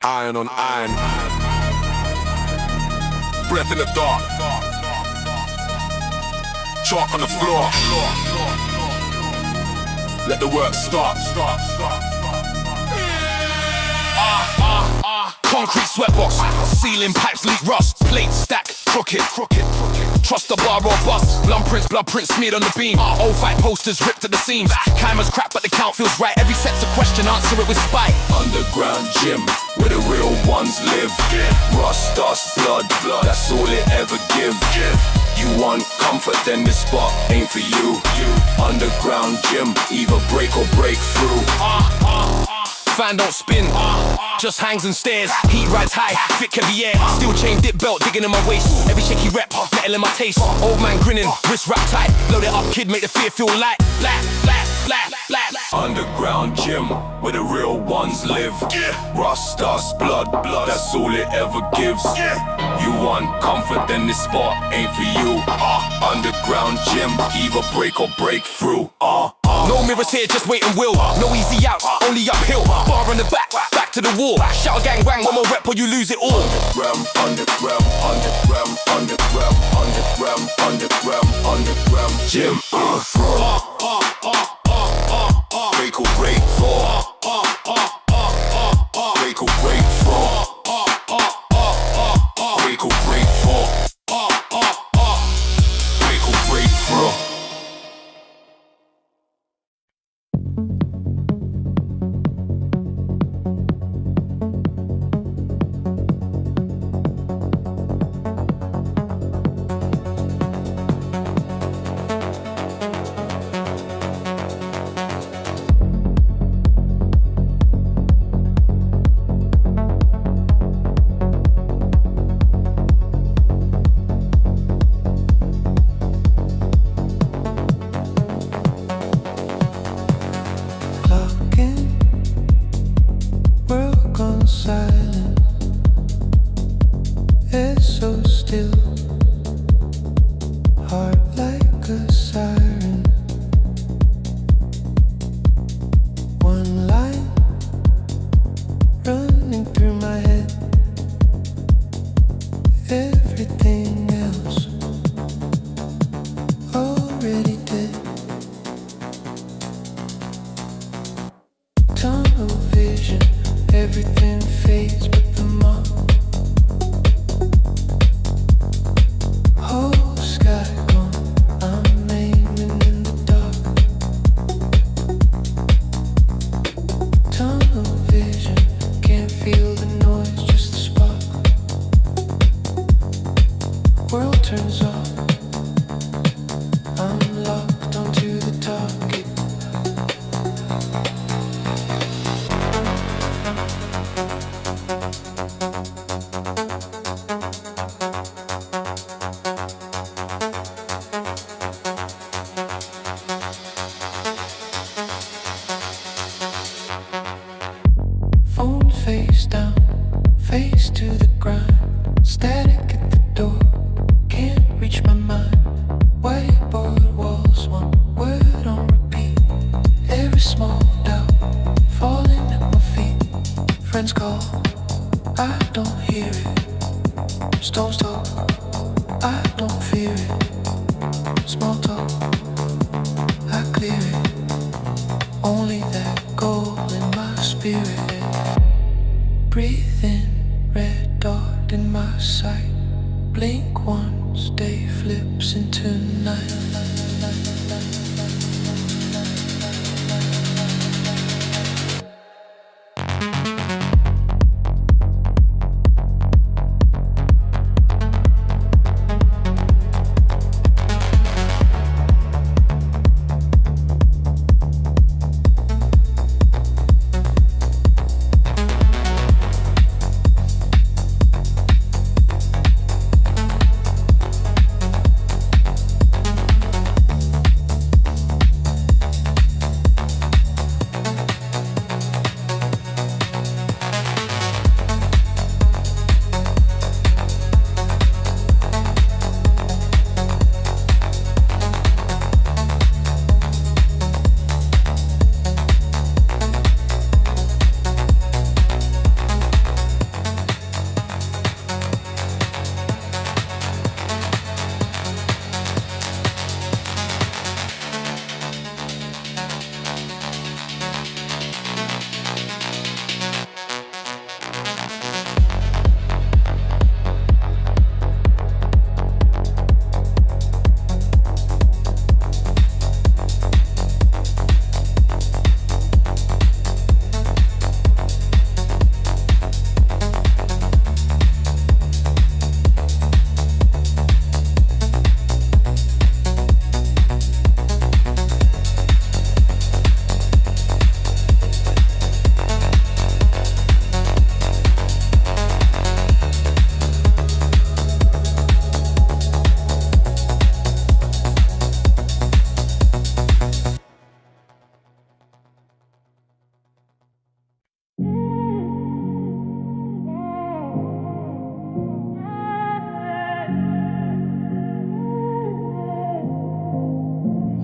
Iron on iron. Breath in the dark. Chalk on the floor. Let the work start. Concrete sweatbox, ceiling pipes leak rust, plates stack, crooked. Trust the bar or bust, blood prints smeared on the beam. Old fight posters ripped at the seams. Cameras crap but the count feels right. Every set's a question, answer it with spite. Underground gym, where the real ones live. Rust, dust, blood, that's all it ever give. You want comfort, then this spot ain't for you. Underground gym, either break or break through. Fan don't spin, just hangs and stares. Heat rides high, thick heavy air. Steel chain, dip belt, digging in my waist. Every shaky rep, metal in my taste. Old man grinning, wrist wrapped tight. Load it up, kid, make the fear feel light. Underground gym, where the real ones live. Rust, dust, blood, that's all it ever gives. You want comfort, then this spot ain't for you. Underground gym, either break or break through. No mirrors here, just wait and will. No easy out, only uphill. Bar on the back to the wall. Shout gang wang, one more rep or you lose it all. Underground gym. Break or break for. Break or break for. Break or break for. Break or break for.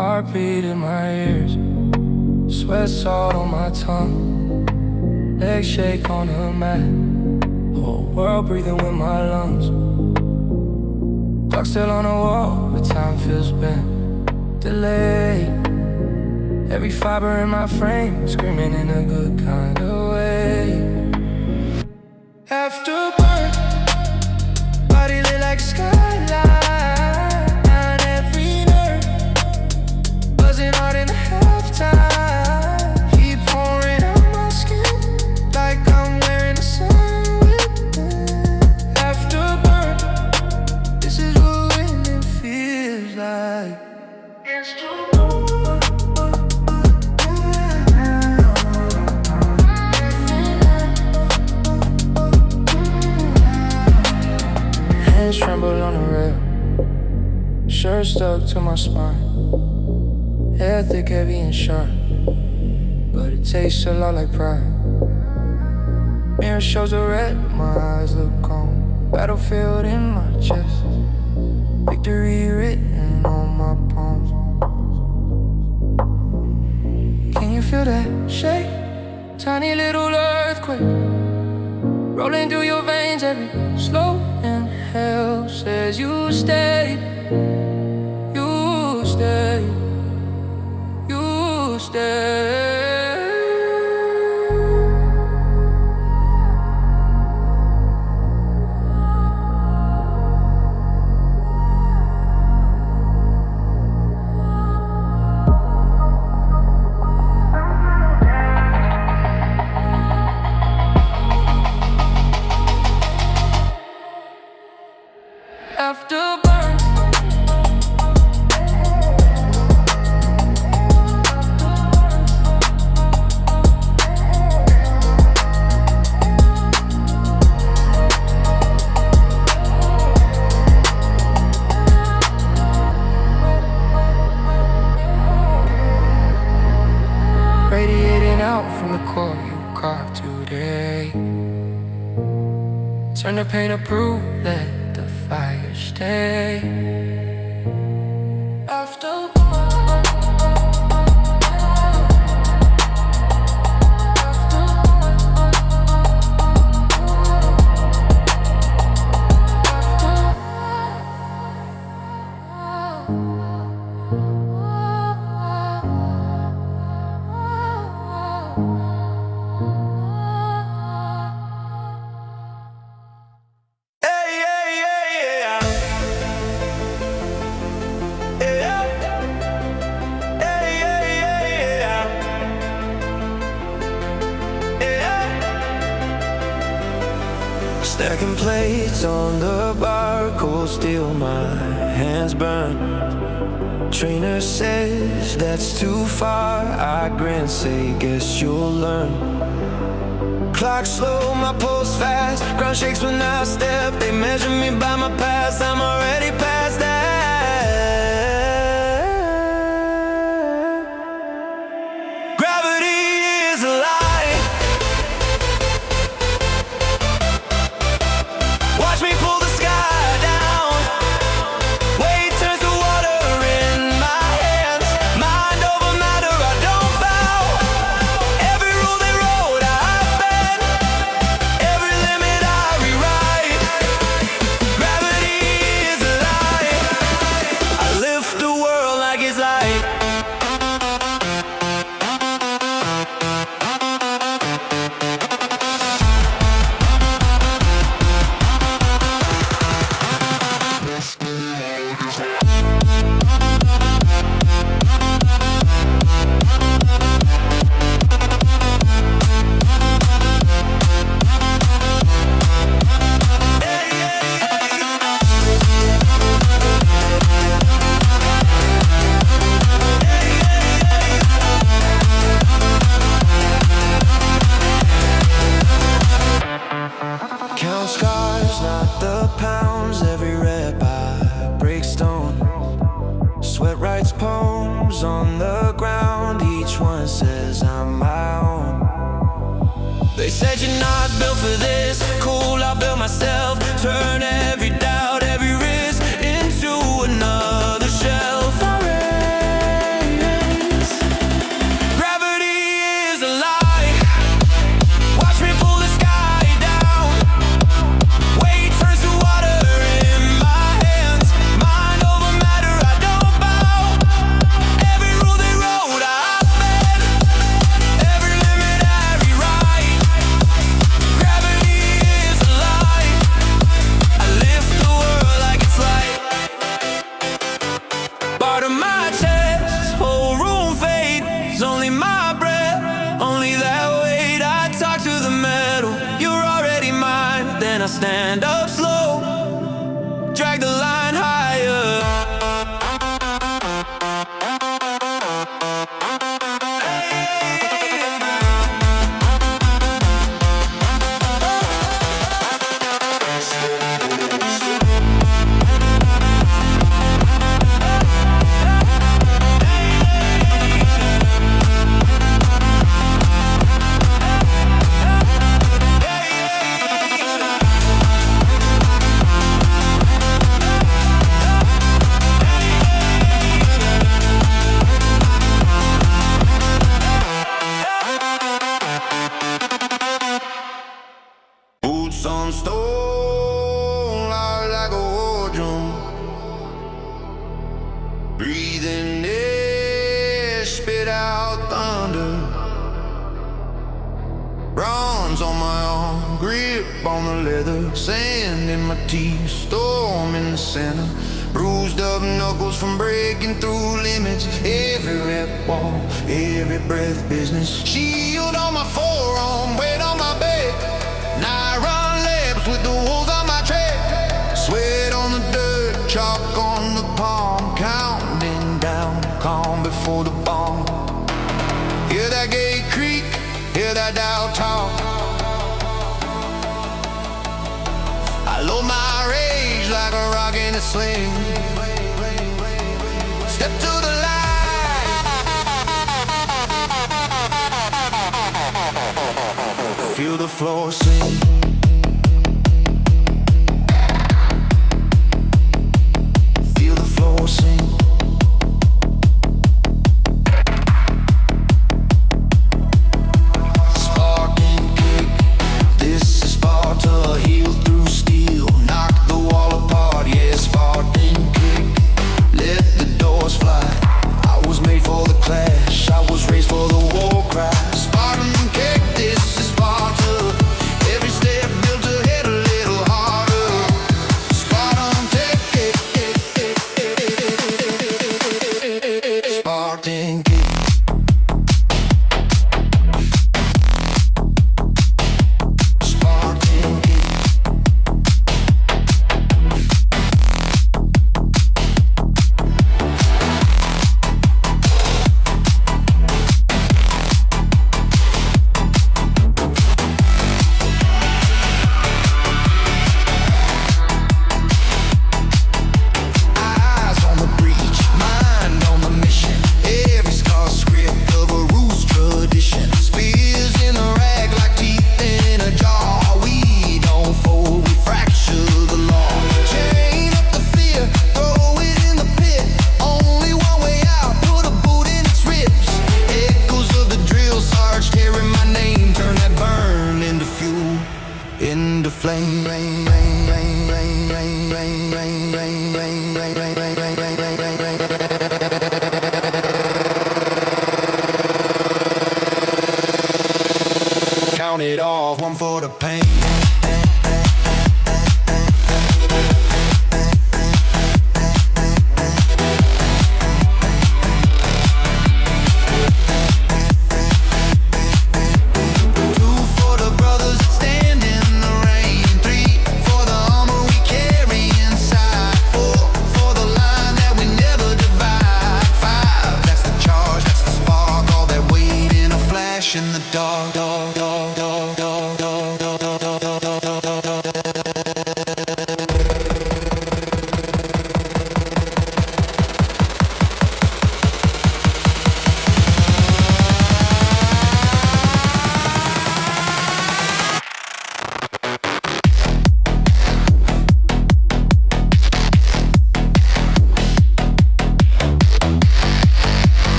Heartbeat in my ears, sweat salt on my tongue, legs shake on the mat, whole world breathing with my lungs. Clock still on the wall, but time feels bent, delayed. Every fiber in my frame, screaming in a good kind of way. Afterburn, body lit like skyline, and every nerve buzzing hard in halftime. Heat pouring out my skin, like I'm wearing the sun within. Afterburn, this is what winning feels like. Hands tremble on the rail, shirt stuck to my spine. Hair thick, heavy and sharp, but it tastes a lot like pride. Mirror shows the red, but my eyes look calm. Battlefield in my chest, victory written on my palms. Can you feel that shake? Tiny little earthquake rolling through your veins. Every slow inhale says you stay, you stay, you stay. Afterburn, radiating out from the core you carved today. Turn the pain to prove that the fire stay. Stacking plates on the bar, cold steel, my hands burn. Trainer says that's too far, I grin, say guess you'll learn. Clock slow, my pulse fast, ground shakes when I step. They measure me by my past, I'm already past that. Gravity is a lie. Watch me pull the sky down. Weight turns to water in my hands. Mind over matter, I don't bow. Every rule they wrote, I bend. Every limit I rewrite. Gravity is a lie. I lift the world like it's light. Count scars, not the pounds. Every rep I break stone. Sweat writes poems on the ground. Each one says I'm my own. They said you're not built for this. Cool, I built myself. Turn every doubt, every risk into another shelf. I and I stand up slow, drag the line higher. Boots on stone, loud like a war drum. Breathing air, spit out thunder. Bronze on my arm, grip on the leather. Sand in my teeth, storm in the center. Bruised up knuckles from breaking through limits. Every rep wall, every breath business. Shield on my forearm, weight on my back. And I run laps with the wolves on my track. Sweat on the dirt, chalk on the palm. Counting down, calm before the bomb. Hear that gate creak, hear that dial talk. I load my rage like a rock in a sling. Step to the light, feel the floor swing. Feel the floor swing. Sparking kick, this is Sparta. Heel through steel, knock the wall apart. Yeah, Spartan kick, let the doors fly. I was made for the clash, I was raised for the war cry. Spartan kick, this is Sparta. Every step built to hit a little harder. Spartan kick, Spartan kick. Spartan kick. Eyes on the breach, mind on the mission. Every scar script of a roost tradition. Spears in the rag like teeth in a jar. We don't fold, we fracture the law. Chain up the fear, throw it in the pit. Only one way out, put a boot in its ribs. Echoes of the drill sarge carry my name. Turn that burn into fuel, into flame. Count it off, one for the pain. Two for the brothers that stand in the rain. Three for the armor we carry inside. Four for the line that we never divide. Five, that's the charge, that's the spark. All that weight in a flash in the dark.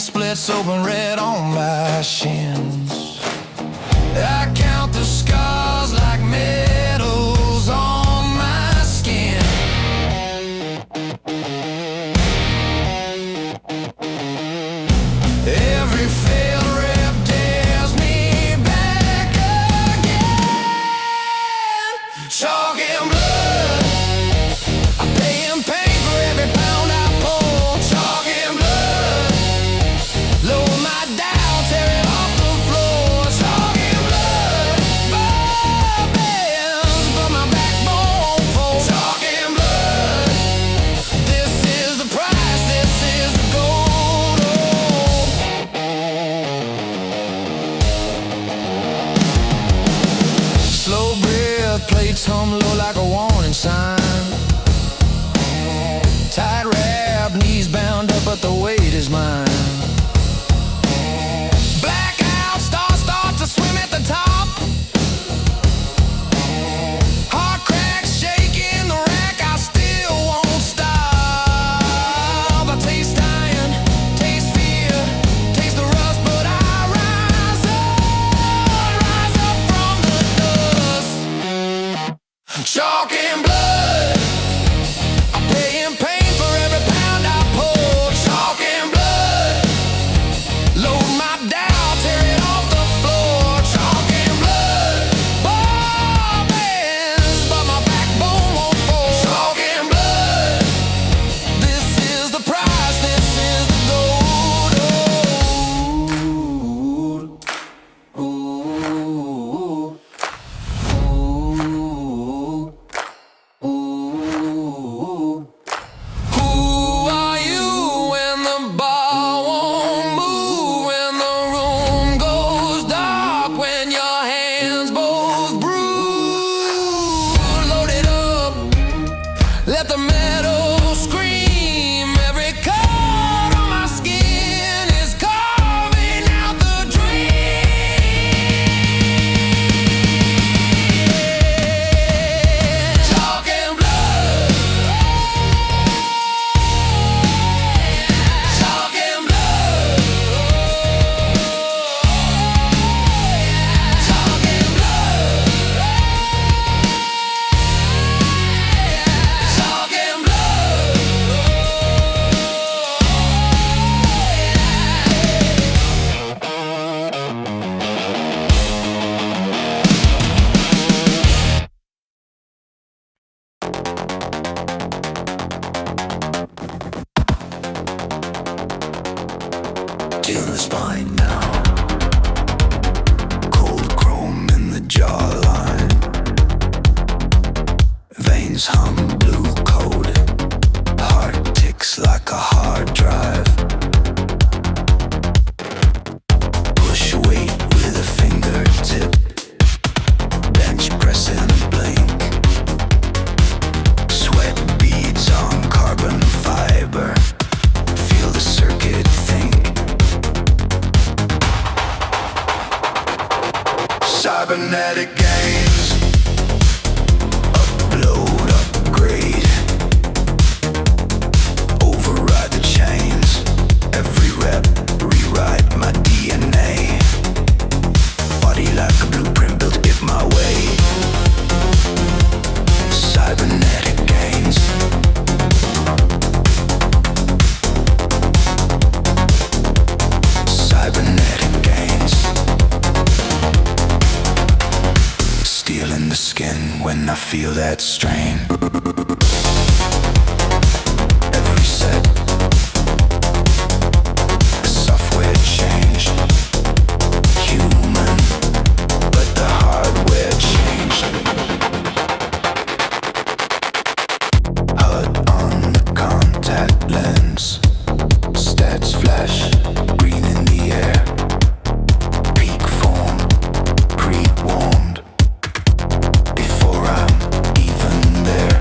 splits open red on my shins. I count the scars like medals on my skin. Every failed rep dares me back again. Chalk and blood, I'm paying pain for every pound I pull. Chalk and blood, lower my doubt, tear it off the floor. Chalk and blood, bends, but my backbone won't fold. Chalk and blood, this is the price, this is the gold. Slow breath, plates hum low like a warning sign. Tight wrap, knees bound up, but the weight is mine. Blackout, start to swim at the top. Heart cracks, shaking the rack, I still won't stop. I taste iron, taste fear, taste the rust, but I rise up from the dust. Chalk and blood, I'm paying pain for every pound I pull. Chalk and blood, load my doubt, tear it off the floor. Chalk and blood, bends, but my backbone won't fold. Chalk and blood, this is the price, this is the gold. Ooh, ooh, ooh. Who are you when the bar won't move, when the room goes dark, when your hands both bruise? Load it up, let the metal scream. Every cut on my skin is carving out the dream. Chalk and blood, chalk and blood, chalk and blood, chalk and blood. Till the spine now. Cold chrome in the jawline. Veins hum blue code. Heart ticks like a hard drive. Push weight with a fingertip. Bench press in a blink. Sweat beads on carbon fiber. Feel the circuit think. Cybernetic gains. Upload, upgrade. Override the chains. Every rep, rewrite my DNA. Body like a blueprint built to get my way. Cybernetic gains. Cybernetic gains. Steel in the skin when I feel that strain. Every set, the software changed. Human, but the hardware changed. HUD on the contact lens. Stats flash, green in the air. Peak form, pre-warmed. Before I'm even there.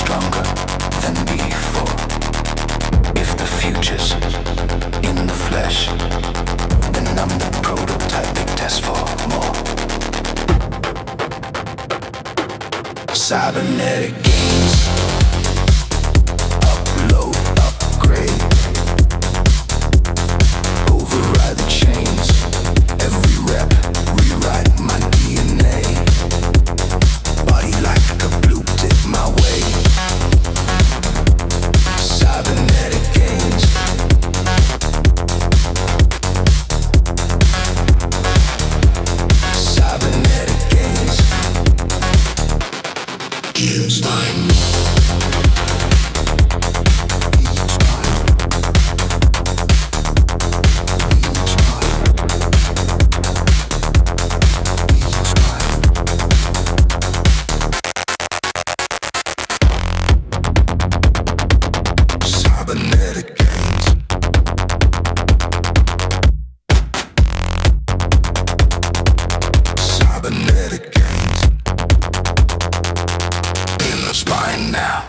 stronger than before. If the future's in the flesh, then I'm the prototype they test for more. Cybernetic gains, upload, upgrade, override the chains. Every rep, rewrite my DNA. Body like a blue tip my way. Cybernetic gains. Cybernetic gains. Spine. Cybernetic gains. Cybernetic gains. In the spine now.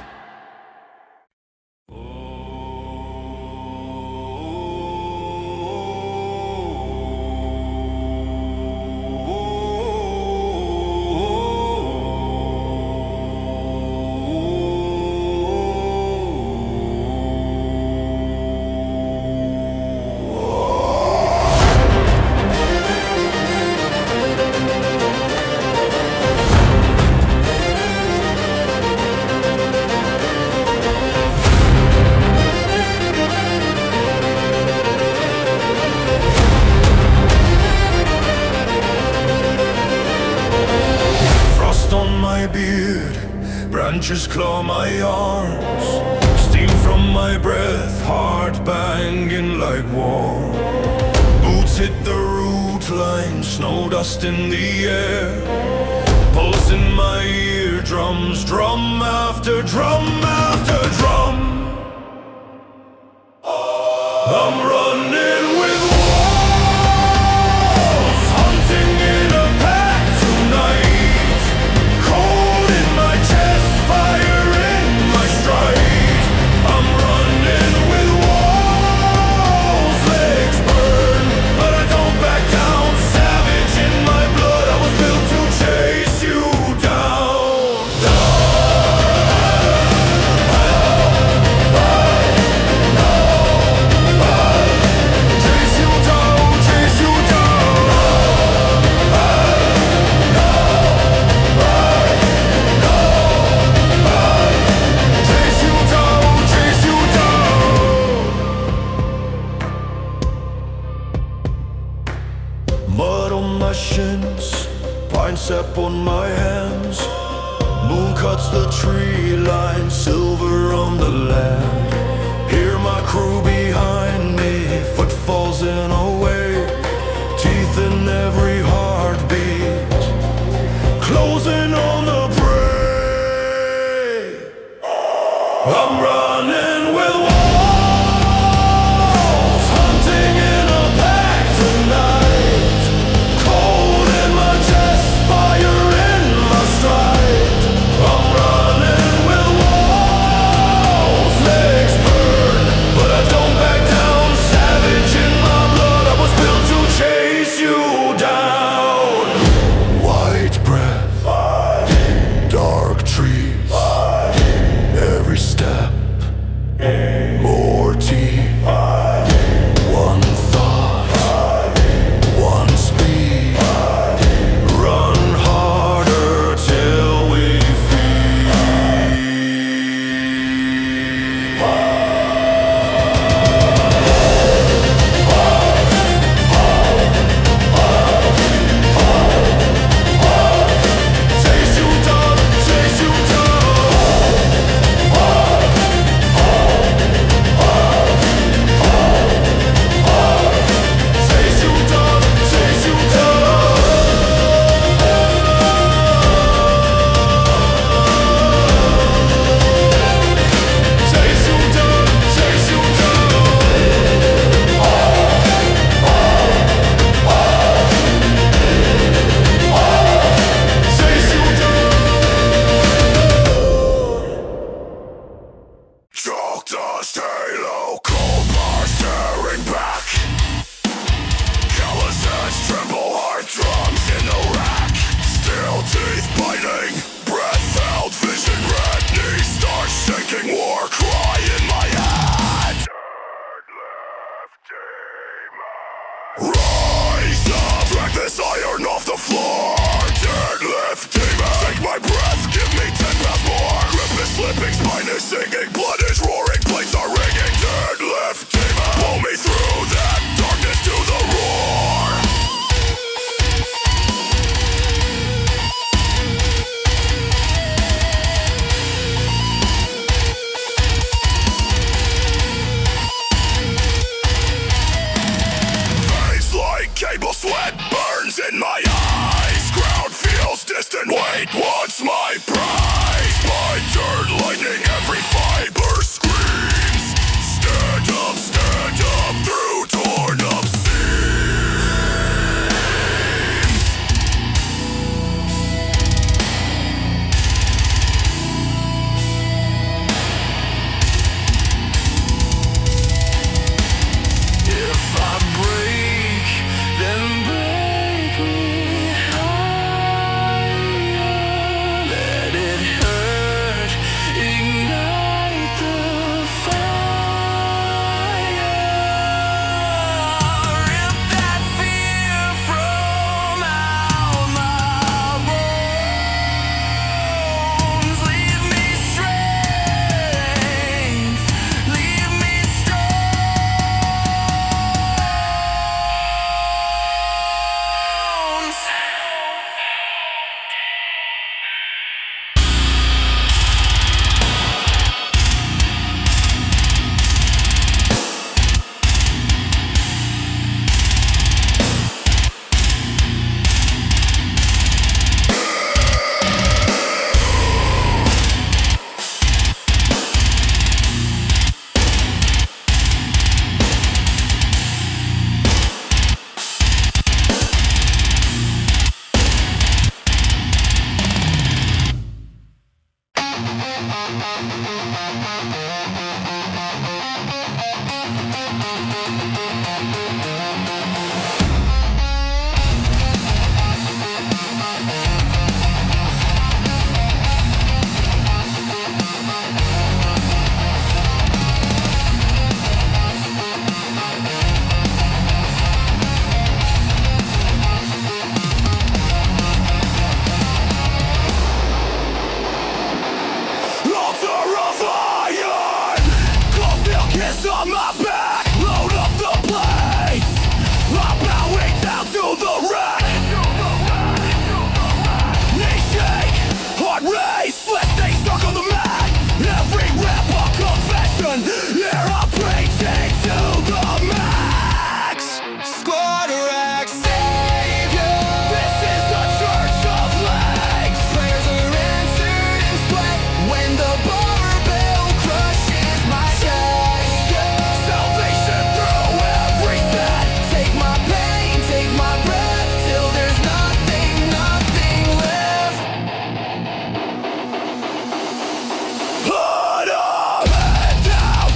Branches claw my arms, steam from my breath, heart banging like war. Boots hit the root line, snow dust in the air, pulse in my eardrums, drum after drum after drum. I'm running with wolves, hunting in a pack tonight. Cold in my chest, fire in my stride. I'm running with wolves, legs burn, but I don't back down. Savage in my blood, I was built to chase you down. Chase you down, chase you down. Chase you down, chase you down. Mud on my shins, pine sap on my hands. Moon cuts the tree line, silver on the land. Hear my crew behind me, footfalls in a way. Teeth in every heartbeat, closing on the prey. I'm running with wolves, hunting in a pack tonight. Cold in my chest, fire in my stride. I'm running with wolves, legs burn, but I don't back down. Savage in my blood, I was built to chase you down. White breath, dark trees, every step slipping, spine is singing, blood is roaring, plates are ringing, deadlifting. Pull me through that darkness to the roar. Veins like cable, sweat burns in my eyes. Ground feels distant, wait, what's my prize? My turn lightning, every fiber screams. Stand up through torn up seams. If I break, then break me higher. Let it hurt, ignite the fire. Rip that fear from out my bones. Leave me strength, leave me strong. Altar of iron, cold steel kiss on my back. Load up the blades, I'm bowing down to the rack. Knee shake, heart race, sweat stains stuck on the mat. Every rap a confession, yeah, I'm preaching to the max. Squad rack savior. This is the church of legs. Prayers are answered in sweat when the barbell crushes my chest. Salvation through every set. Take my pain, take my breath till there's nothing left. Put a head down,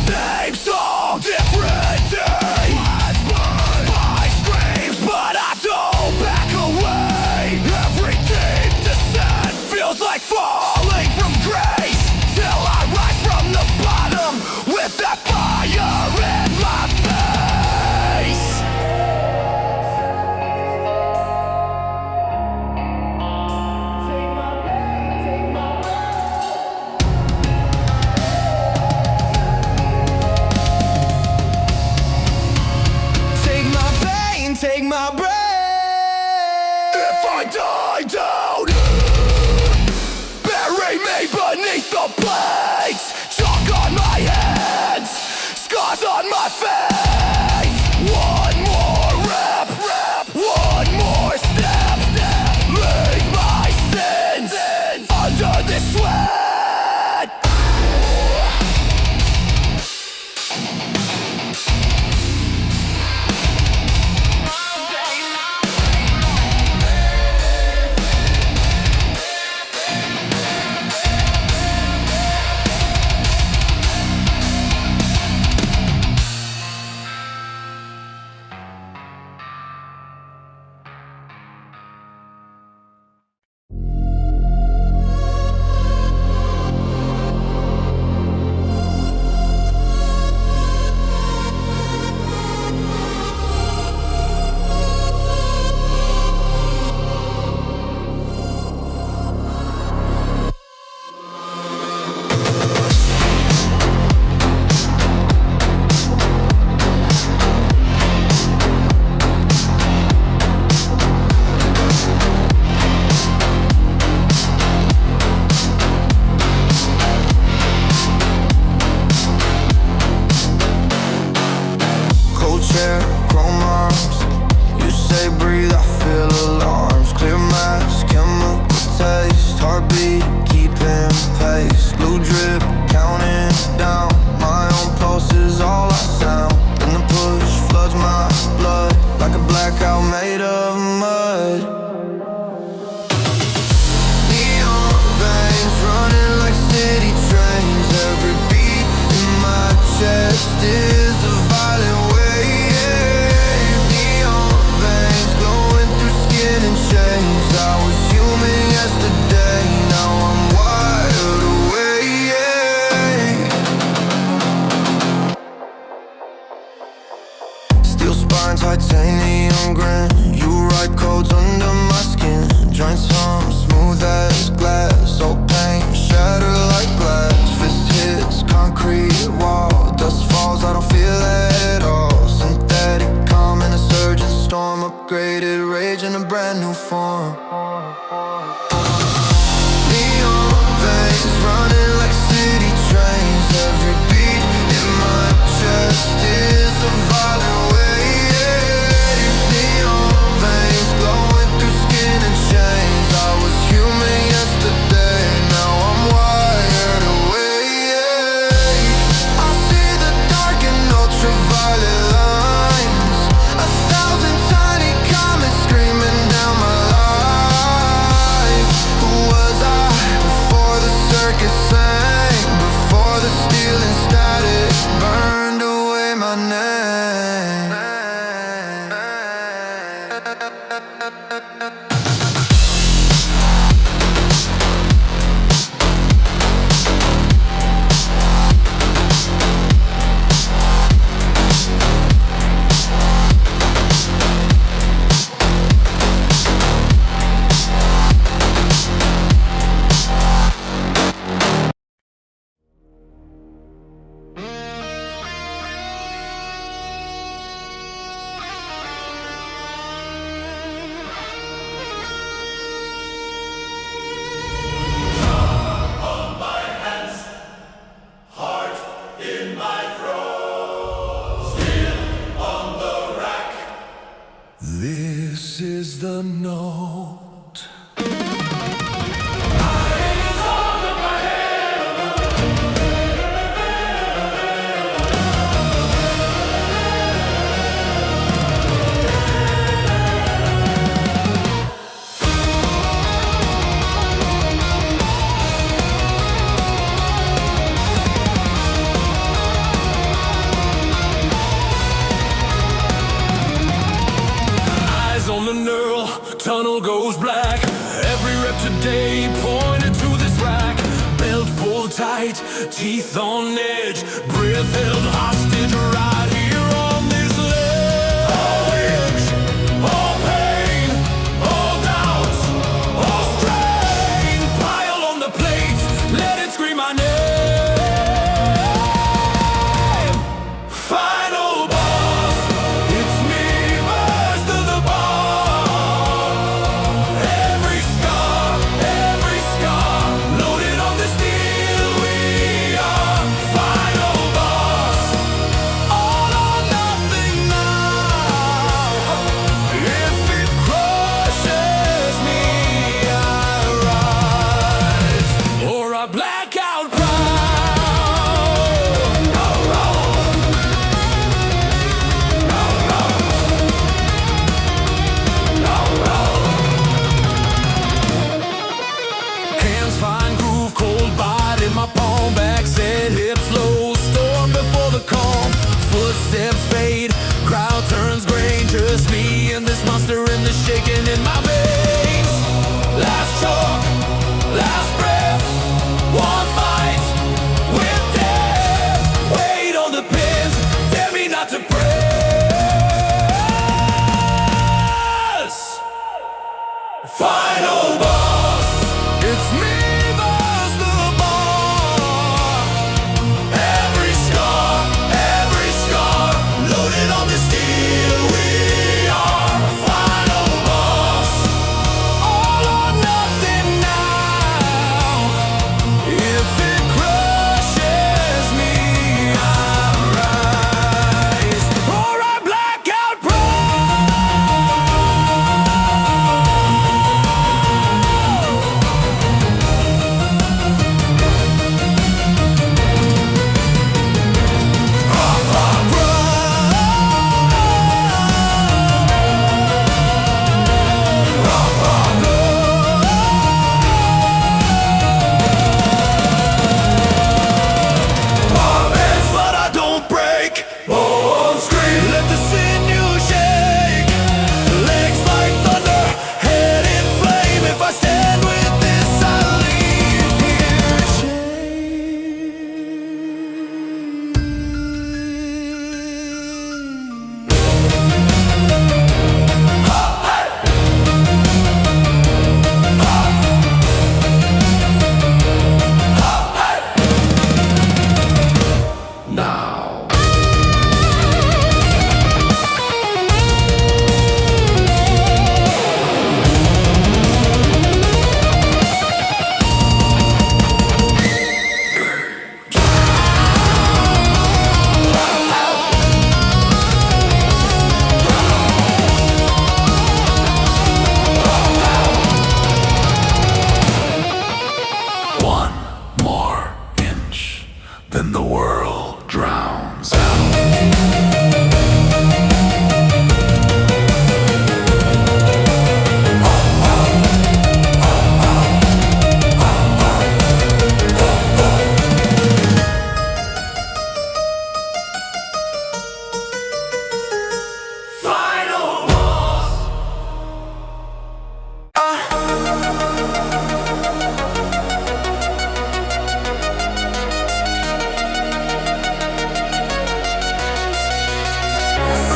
titanium grin. You write codes under my skin. Joints hum, smooth as glass. Old paint, shattered like glass. Fist hits, concrete wall. Dust falls, I don't feel it at all. Synthetic calm in a surging storm. Upgraded rage in a brand new form. Neon veins running like city trains. Every beat in my chest is a violent wave. Neon veins glowing through skin and chains. I was human yesterday, now I'm wired awake. I see the dark and ultraviolet lines. 1,000 tiny comets screaming down my life. Who was I before the circus sang? Before the steel and static burned away my name. This is the note. Eyes on the neural, tunnel goes black. Every rep today pointed to this rack. Belt pulled tight, teeth on edge. Breath held hostage right here on this ledge. All itch, all pain, all doubts, all strain. Pile on the plates, let it scream my name. Final boss, it's me versus to the bar. Every scar, loaded on the steel. We are final boss.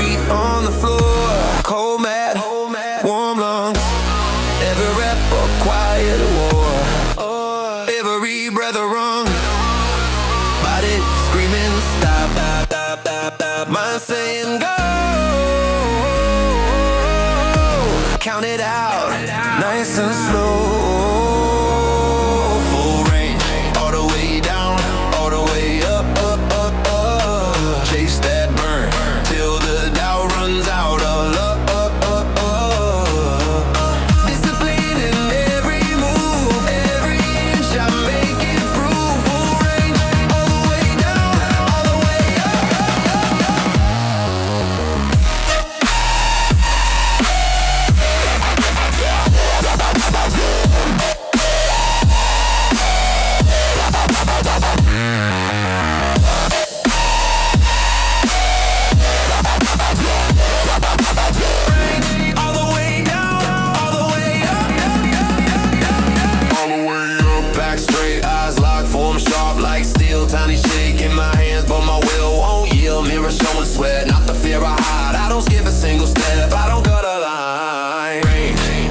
feet on the floor, cold mad, warm lungs. Every rep a quiet war, every breath a rung. Body screaming stop, mind saying go. Count it out, nice and slow. Full range, all the way down, all the way up, up, up, up. Chase that burn till the doubt runs out of luck, up, up, up. Discipline in every move, every inch I make it prove. Full range, all the way down, all the way up, up, up, up. All the way down, all the way up, all the way up. Back straight, eyes locked, form sharp like steel. Tiny shake in my hands, but my will won't yield. Mirror showing sweat, not the fear I hide. I don't skip a single step, I don't cut a line.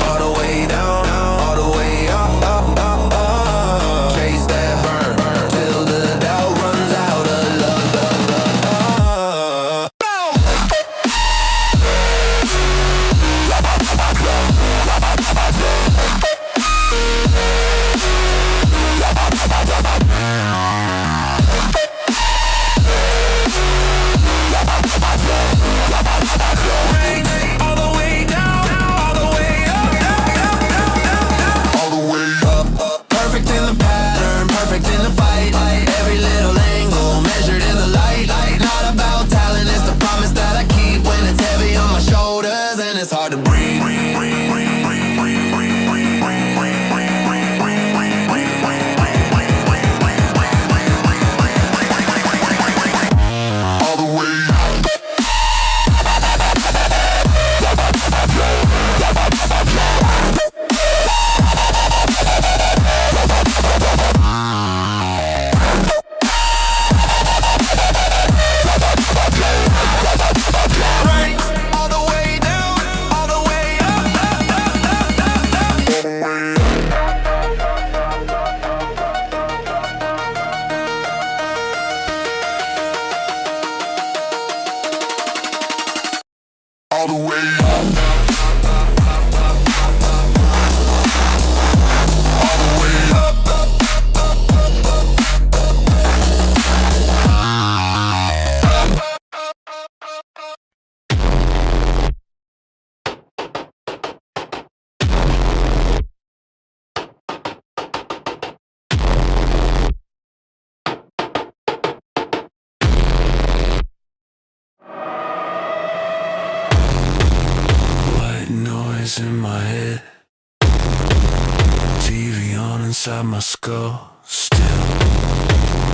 All the way down, all the way up, up, up, up. Chase that burn till the doubt runs out of love, love, love. All the way down, all the way up, all the way up, up. Perfect in the pattern, perfect in the fight. Every little angle measured in the light. Not about talent, it's the promise that I keep when it's heavy on my shoulders and it's hard to breathe. All the way all the way down, all the way up, all the way White noise in my head, TV on inside my skull. Still,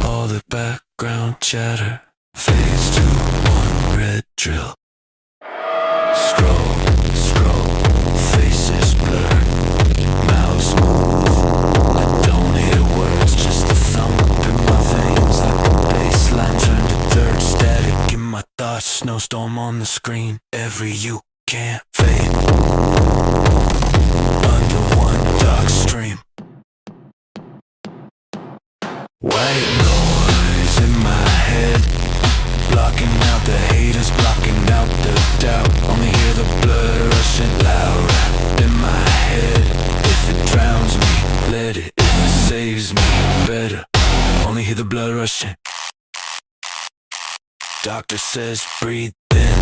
all the background chatter fades to one red drill. Scroll, scroll, faces blur, mouths move. I don't hear words, just the thump in my veins like a baseline turned to dirt. Static in my thoughts, snowstorm on the screen. Every you can't fade under one dark stream. White noise in my head, blocking out the haters, blocking out the doubt. Only hear the blood rushing loud in my head. If it drowns me, let it. If it saves me, better. Only hear the blood rushing. Doctor says breathe in.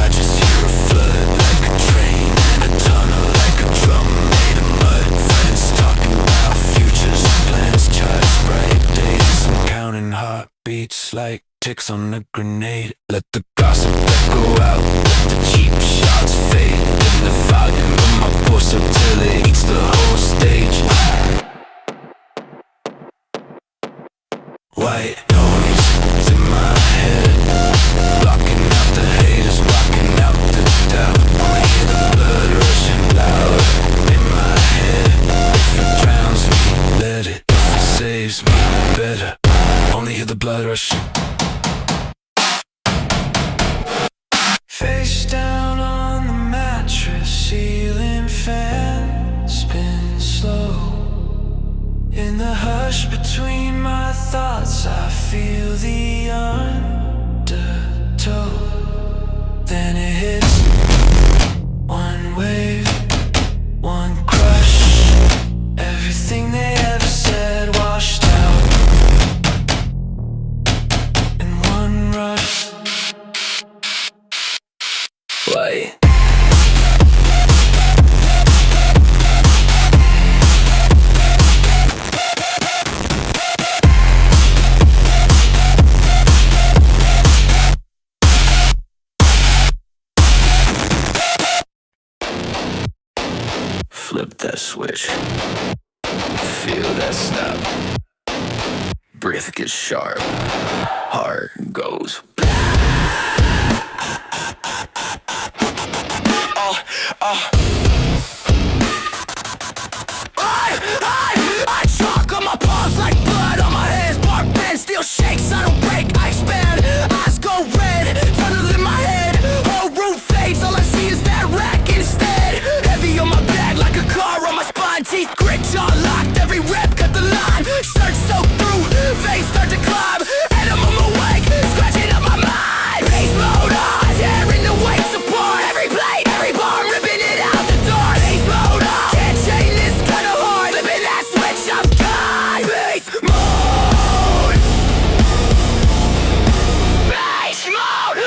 I just hear a flood like a train in a tunnel, like a drum made of mud. Friends talking about futures, plans, charts, bright days. I'm counting heartbeats like ticks on a grenade. Let the gossip echo out, let the cheap shots fade in the volume of my voice up till it eats the whole stage. White noise in my head, blocking out the haters, blocking out the doubt. Only hear the blood rushing loud in my head. If it drowns me, let it. If it saves me, better. Only hear the blood rushing. Face down on the mattress, ceiling fan spins slow. In the hush between my thoughts, I feel the undertow. Then it hits one wave, one crush. Everything they ever said washed out in one rush. Why? Flip that switch. Feel that snap. Breath gets sharp. Heart goes. I chalk on my palms like blood on my hands. Bark bend, steel shakes, I don't break, I expand. Eyes go red, tunnel in my head. Whole room fades, all I see is that rack instead. Heavy on my back like a car on my spine. Teeth grit, jaw locked, every rep cut the line. Surge soak through, veins start to climb. And I'm on my wake, scratching up my mind. Beast mode on, tearing the weights apart. Every blade, every bar, ripping it out the door. Beast mode on, can't chain this kinda hard. Flipping that switch, I'm gone. Beast mode. Beast mode on.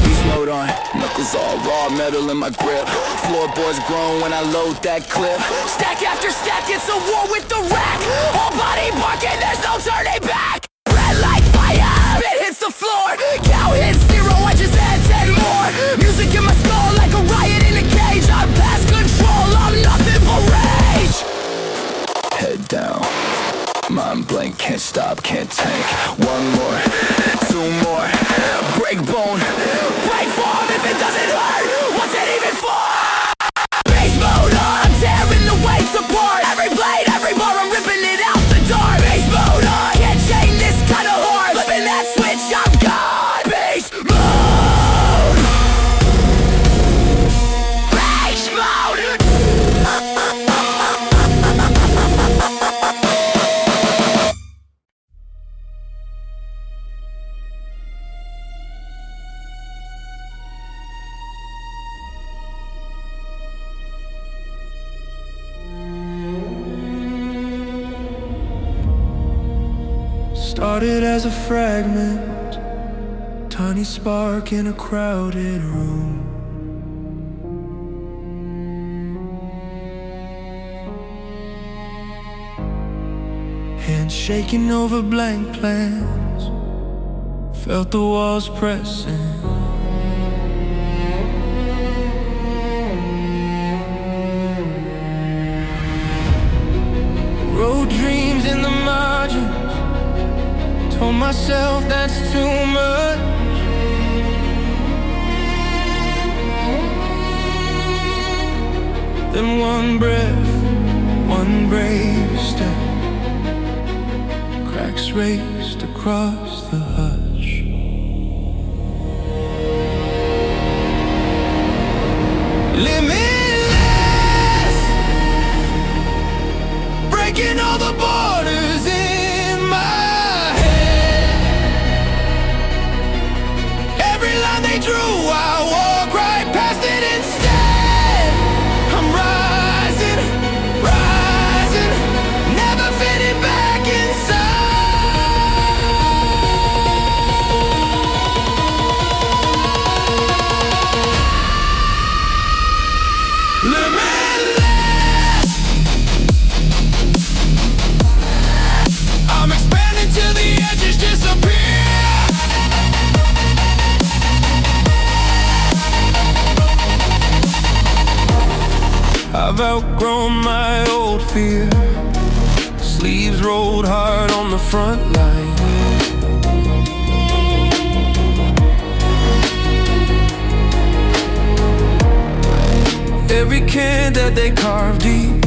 Beast mode on. Knuckles all raw, metal in my grip. Floorboards groan when I load that clip. Stack after stack, it's a war with the rack. Whole body barking, there's no turning back. Red like fire, spit hits the floor. Cow hits zero, I just add 10 more. Music in my skull like a riot in a cage. I'm past control, I'm nothing but rage. Head down, mind blank, can't stop, can't tank. One more, two more. Break bone, break form if it doesn't hurt. What's it even for? Beast mode on, I'm tearing the weights apart. Every blade, every bar, I'm ripping it out the door. Beast mode on, can't chain this kind of hard. Flipping that switch, I'm gone. Beast mode. Beast mode. Started as a fragment, tiny spark in a crowded room. Hands shaking over blank plans, felt the walls pressing. Wrote dreams in the margins, told myself that's too much. Then one breath, one brave step, cracks raced across the hush. Limitless, breaking all the borders in my head. Every line they drew, I walk right past it instead. I'm rising, rising, never fitting back inside. Limitless, I'm expanding till the edges disappear. I've outgrown my old fear. Sleeves rolled hard on the front line. Every can that they carve deep,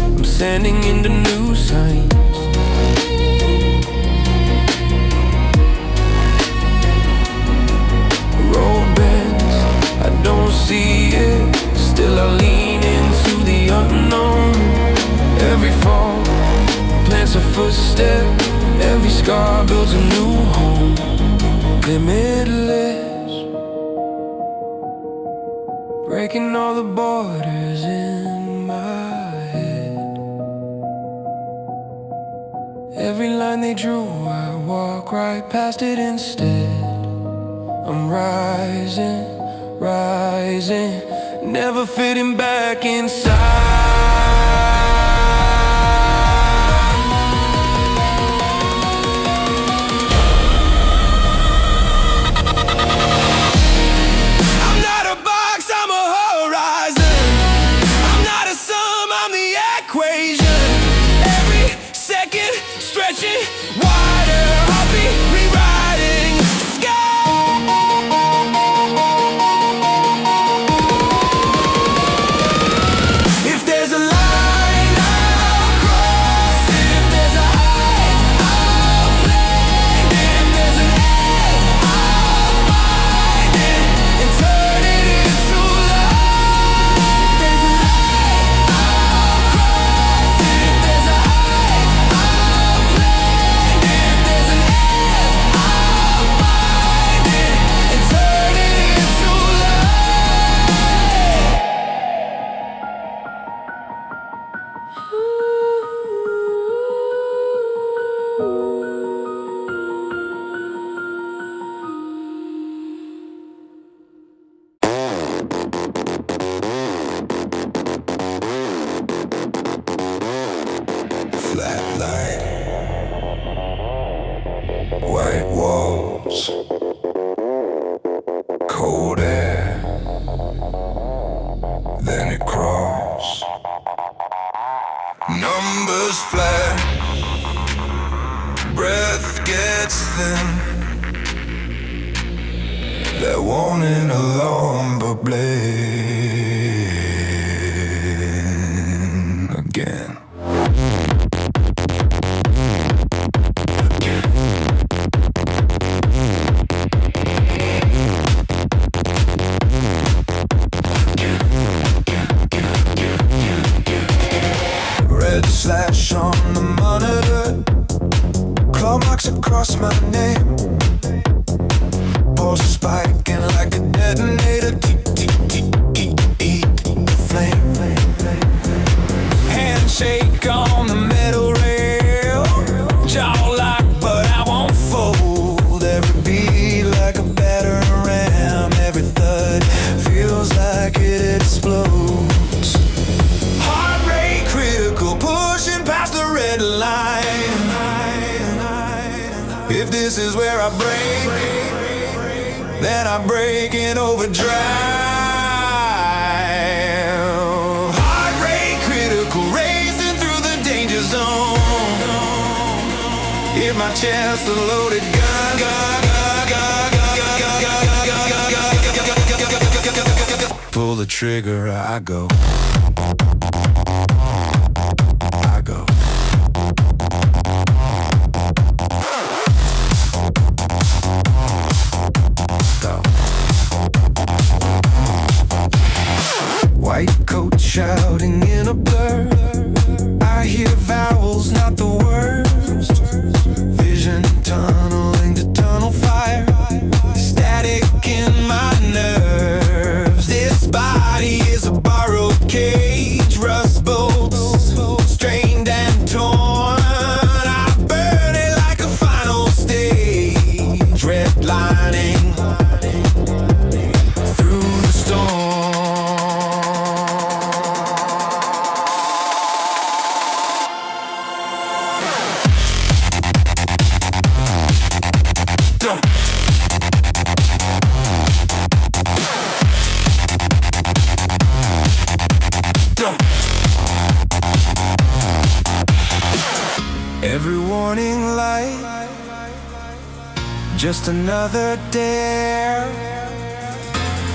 I'm sending into new signs. doorstep. Every scar builds a new home. Limitless, breaking all the borders in my head. Every line they drew, I walk right past it instead. I'm rising, rising, never fitting back inside. I'm not a box, I'm a horizon. I'm not a sum, I'm the equation. Every second stretching wider, I'll be rewriting sky. If there's a line I'll cross, if there's a height I'll climb, if there's an end I'll find it and turn it into light. If there's a line I'll cross, if there's a height I'll climb, if there's an end I'll find it and turn it into light. Flat light, white walls, cold air, then it crawls. Numbers flat, breath gets thin. That warning alarm, but bling again. Red slash on the monitor, claw marks across my name. Pulse spiking like a detonator. Flame. Handshake on the metal rail, jaw locked but I won't fold. Every beat like a battering ram. Every thud feels like it explodes. Heart rate critical, pushing past the red line. If this is where I break, then I break in overdrive. Heart rate critical, racing through the danger zone. Hit my chest a loaded gun. Pull the trigger, I go. I go. Go. White coat shouting in a blur. I hear vowels, not the words. Vision tunneling to tunnel fire. Static in my nerves. This body is a borrowed cage. Rust bolts, strained and torn. I burn it like a final stage. Redlining through the storm. Every warning light, just another dare.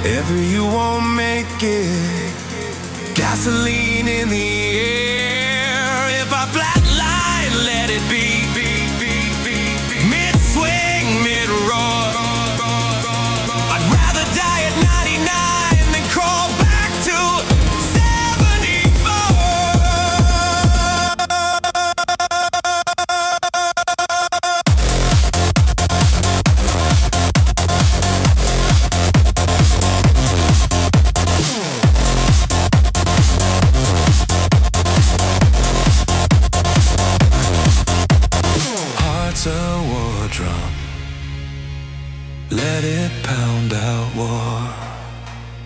Ever you won't make it, gasoline in the air. If I flatline, let it be. Mid-swing, mid-roar. I'd rather die at 99 than crawl back to 74.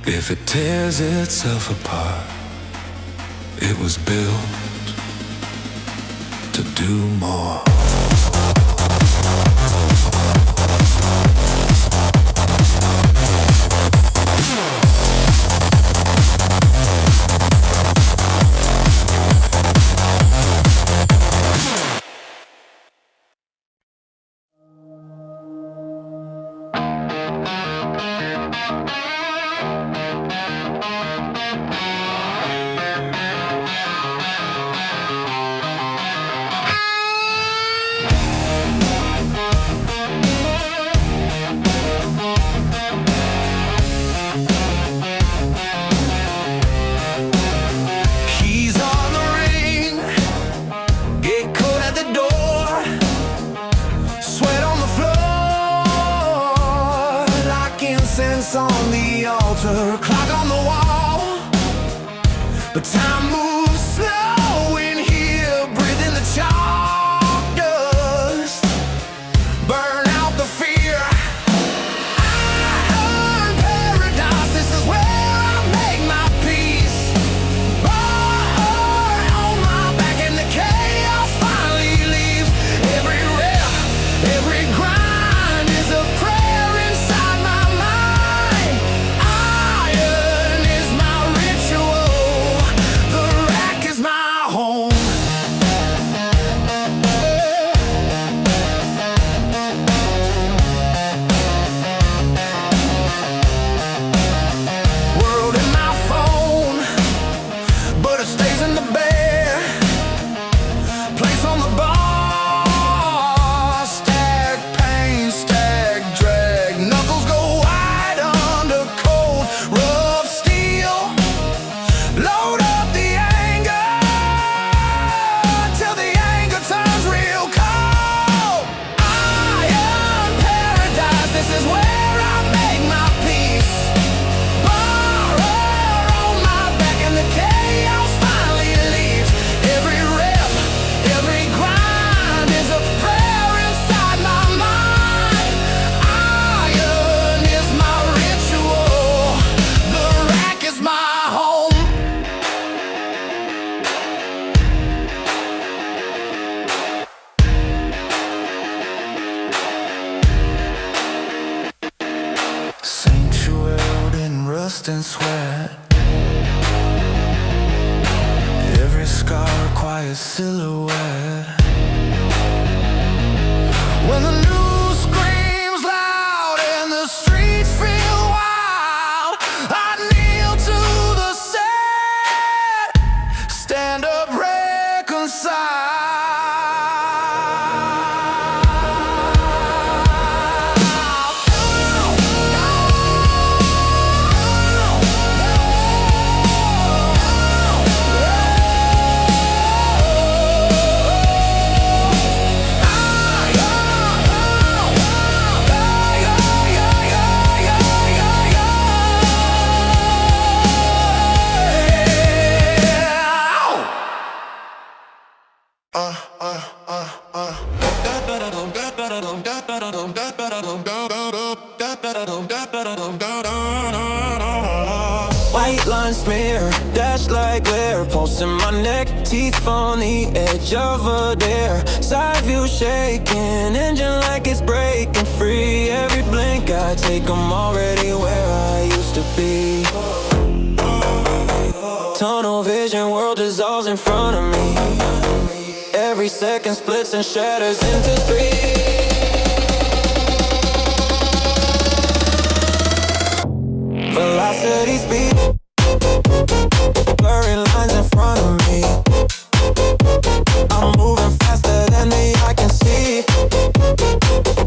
If it tears itself apart, it was built to do more. He's on the ring, get caught at the door, sweat on the floor, like incense on the altar, clock on the wall, but time moves slow in here, breathing the chalk dust, burn out the fear. I earn paradise, this is where I make my peace. Bar on my back and the chaos finally leaves. Every rep, every grind is a prayer inside my mind. Iron is my ritual, the rack is my home. World in my phone, but it stays in the bed. Place on the bar, stack pain, stack drag. Knuckles go wide under cold, rough steel. Load up the anger till the anger turns real cold. I am paradise, this is where I make my peace. Borrow on my back and the chaos finally leaves. Every rep, every grind is a prayer inside my mind. Iron is my ritual, the rack is my home. Sanctuary in rust and sweat. Every scar requires silhouette. When the news screams loud and the streets feel wild, I kneel to the set, stand up white line smear, dash like glare, pulse in my neck, teeth on the edge of a dare. Side view shaking, engine like it's breaking free. Every blink I take, I'm already where I used to be. Tunnel vision, world dissolves in front of me. Every second splits and shatters into three. Velocity speed, blurry lines in front of me. I'm moving faster than the eye can see.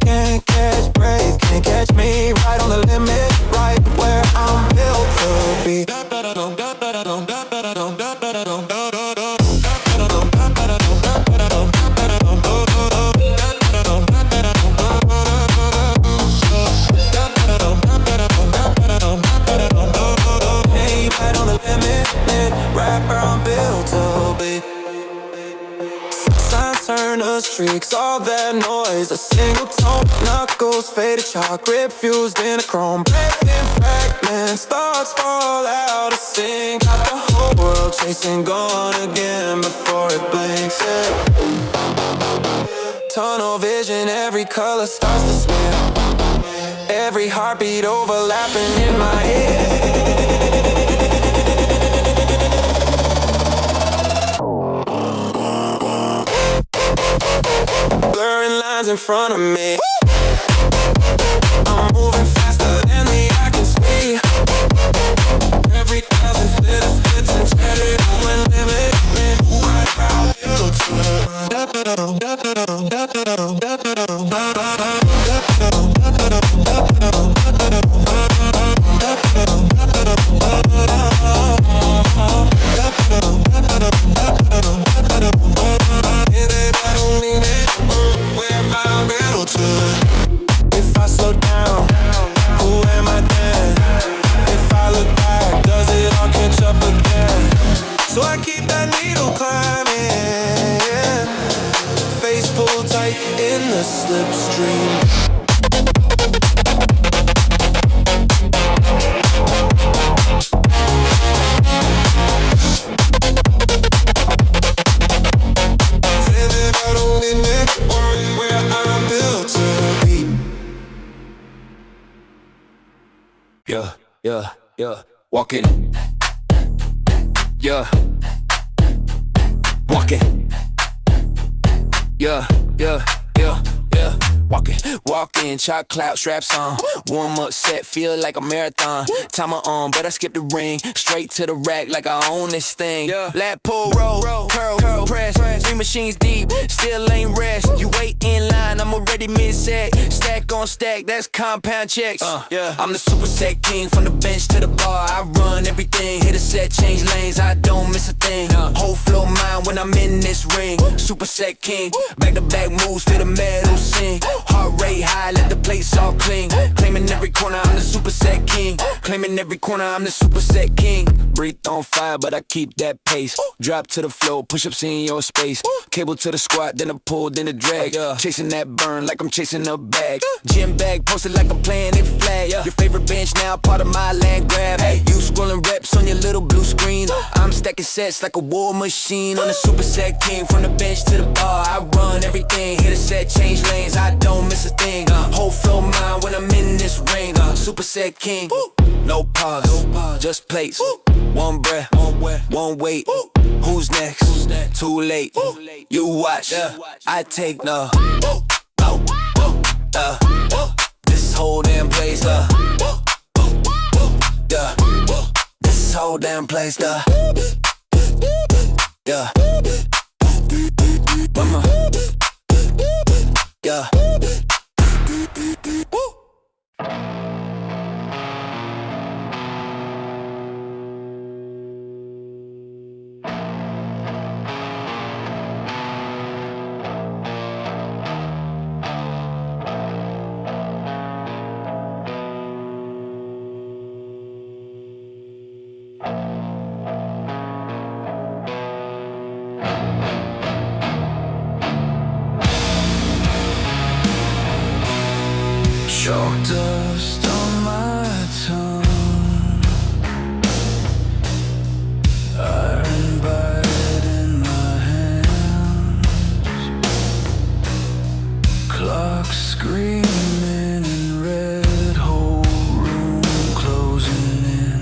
Can't catch breath, can't catch me. Right on the limit, right where I'm built to be. Rapper, I'm built to turn the streaks, all that noise. A single tone, knuckles faded chalk, grip fused in a chrome. Breaking fragments, thoughts fall out of sync. Got the whole world chasing, gone again before it blinks. Yeah. Tunnel vision, every color starts to smear. Every heartbeat overlapping in my head. Blurring lines in front of me. I'm moving faster than the eye can see. Every thousand splits and shattered when limit. If I slow down, who am I then? If I look back, does it all catch up again? So I keep that needle climbing, yeah. Face pulled tight in the slipstream. Yeah, walking. Yeah, walking. Yeah. Walking, shot clout, straps on. Warm up set, feel like a marathon. Timer on, but I skip the ring. Straight to the rack like I own this thing. Lat pull, roll, curl, press. 3 machines deep, still ain't rest. You wait in line, I'm already mid-set. Stack on stack, that's compound checks. I'm the super set king, from the bench to the bar. I run everything, hit a set, change lanes. I don't miss a thing. Whole flow mine when I'm in this ring. Super set king, back to back moves, feel the metal sing. Heart rate high, let the place all cling. Claiming every corner, I'm the super set king. Claiming every corner, I'm the super set king. Breathe on fire, but I keep that pace. Drop to the floor, push-ups in your space. Cable to the squat, then a pull, then a drag. Chasing that burn like I'm chasing a bag. Gym bag, posted like I'm playing it flag. Your favorite bench now, part of my land grab. You scrolling reps on your little blue screen. I'm stacking sets like a war machine. On the super set king, from the bench to the bar. I run everything, hit a set, change lanes. I don't miss a thing. Whole flow mine when I'm in this ring. Super set king, no pause, just plates. One breath, one wait. Who's next? Too late. You watch, I take no. This whole damn place, this whole damn place, yeah. Mama, yeah. Chalk dust on my tongue, iron bite in my hands, clock screaming in red, whole room closing in.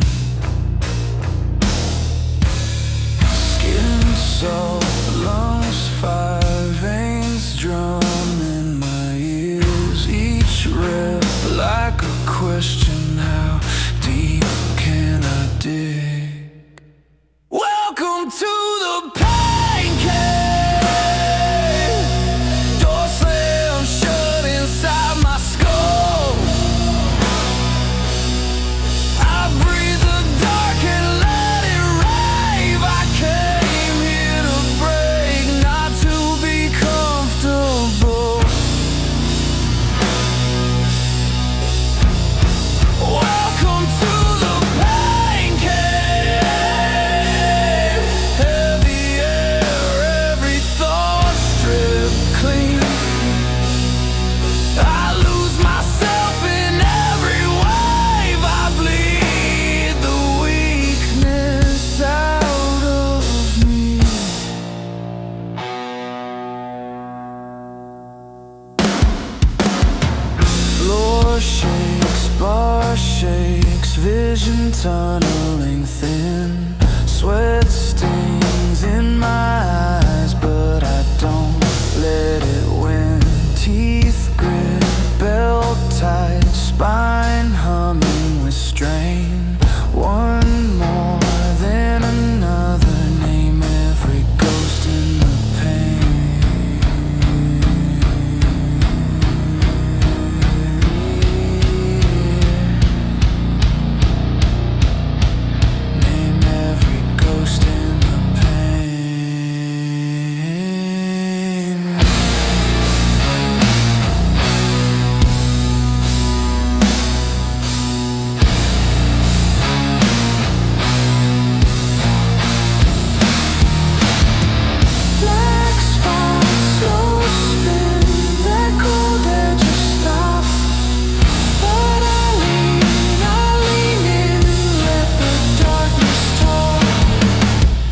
Skin salt, lungs fire, veins drum in my ears, each rep like a vision tunneling thin. Sweat stings in my eyes, but I don't let it win. Teeth grit, belt tight, spine humming with strain. One more than another, name every ghost in the pain. Name every ghost in the pain. Black spots, slow spin, that cold air just stop. But I lean in, let the darkness talk.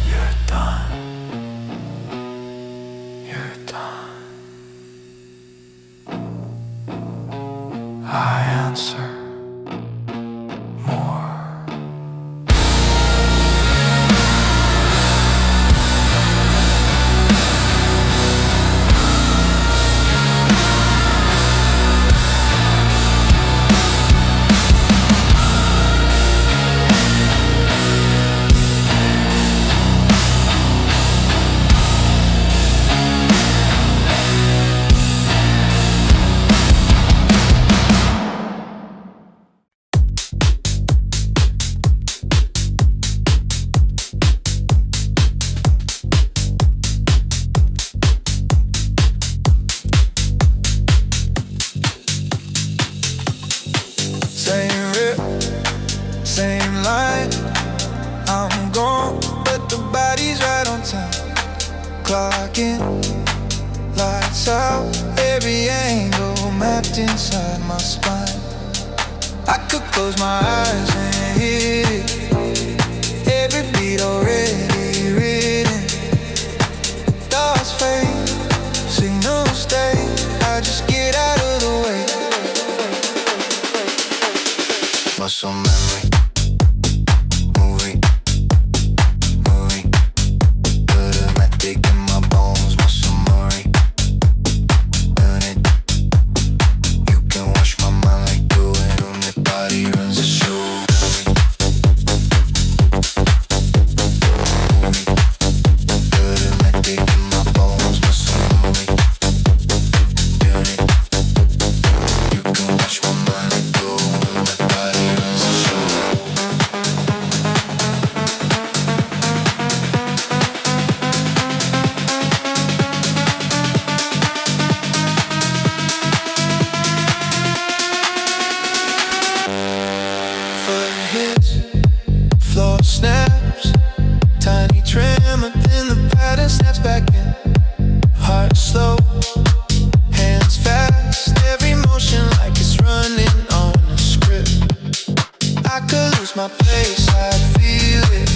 You're done. You're done. I answer more. Same rip, same line. I'm gone, but the body's right on time. Clock in, lights out. Every angle mapped inside my spine. I could close my eyes and hit it. Every beat already written. Thoughts fade, signals stay. I just get out of the way. Muscle memory, moving, moving. Automatic in my bones, muscle memory. Burn it. You can wash my mind like doing on the body runs the show. Moving, automatic in my bones, muscle memory. Burn it. You can wash my mind like doing on the body runs the show. Foot hits, floor snaps, tiny tremor, then the pattern snaps back in. Heart slow, hands fast, every motion like it's running on a script. I could lose my place, I feel it.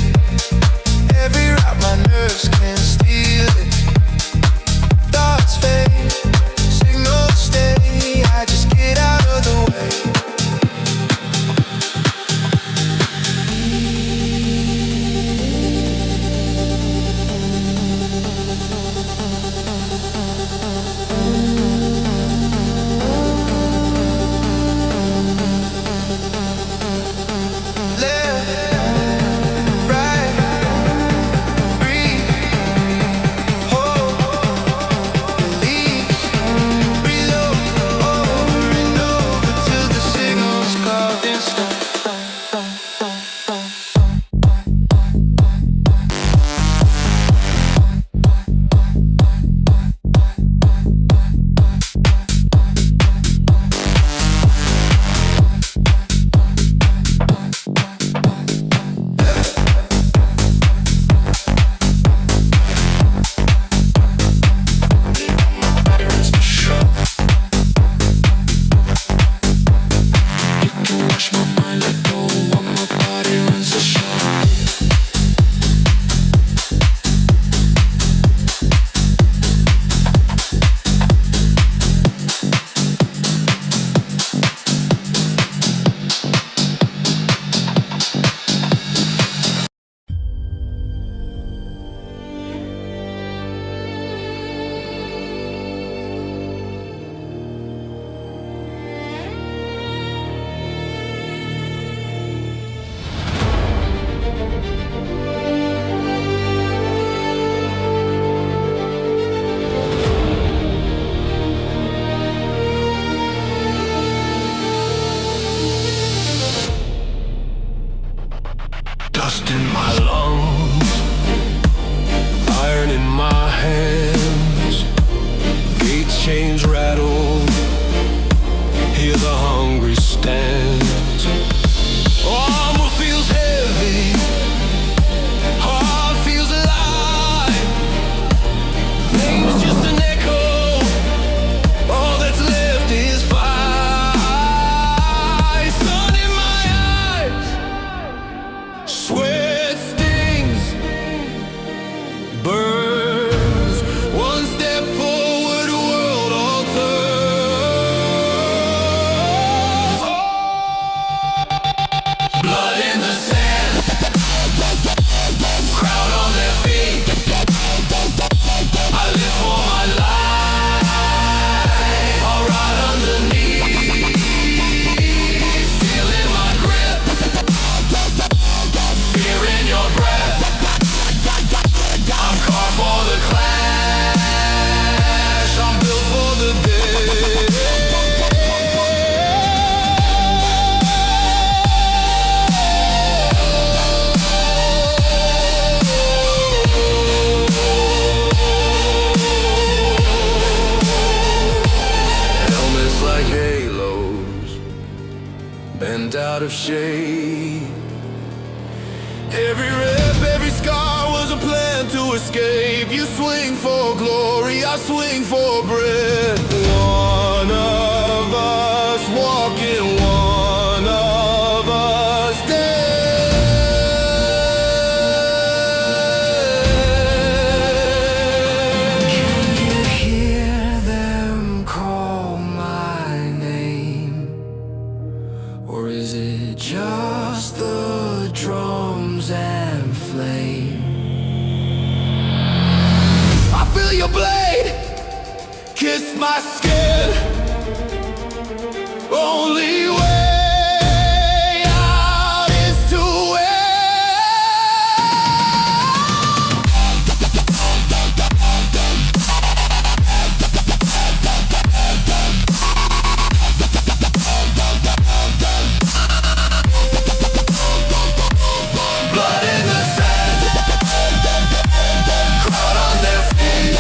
Every route my nerves can't steal it. Thoughts fade, signals stay. I just get out of the way. Let out of shape. Every rip, every scar was a plan to escape. You swing for glory, I swing for bread. One of us walking, one of us dead. Can you hear them call my name? Or is it just the drums and flame? I feel your blade kiss my skin. Only way out is to blood in the sand, crowd on their feet.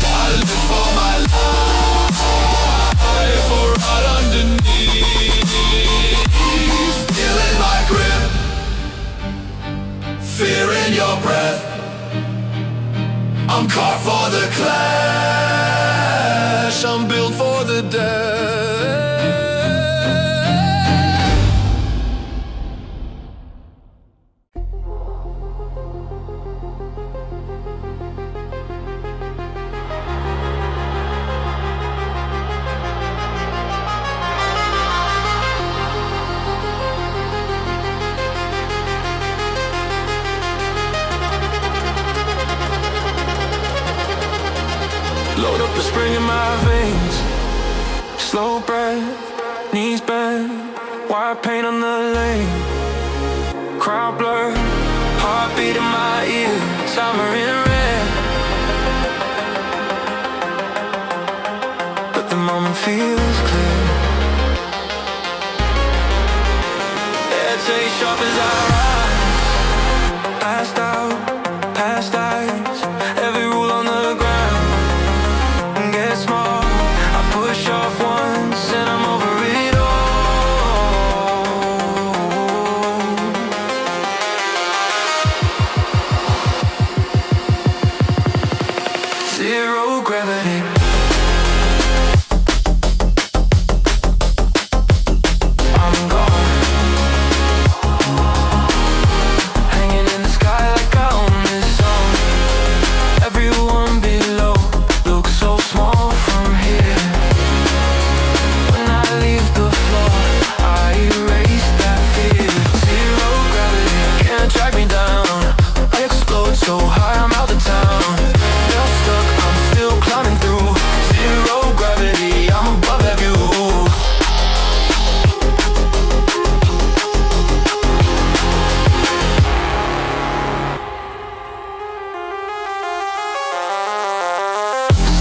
I live for my life, or right underneath. Steel in my grip, fear in your breath. I'm carved for the clash, I'm built for the death. Load up the spring in my veins. Slow breath, knees bend. White paint on the lane. Crowd blur, heartbeat in my ear. Summer in red. But the moment feels clear. Air takes sharp as I rise. Passed out, past eyes. Every rule on the ground. Get small, I push off once and I'm over it all. Zero gravity. I'm gone, hanging in the sky like I own this song. Everyone below looks so small from here. When I leave the floor, I erase that fear. Zero gravity can't track me down. I explode so high I'm out of town. Felt stuck, I'm still climbing through. Zero gravity, I'm above that view.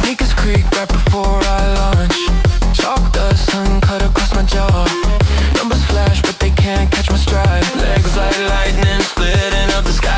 Sneakers creak right before I launch. Chalk dust uncut across my jaw. Numbers flash but they can't catch my stride. Legs like lightning splitting up the sky.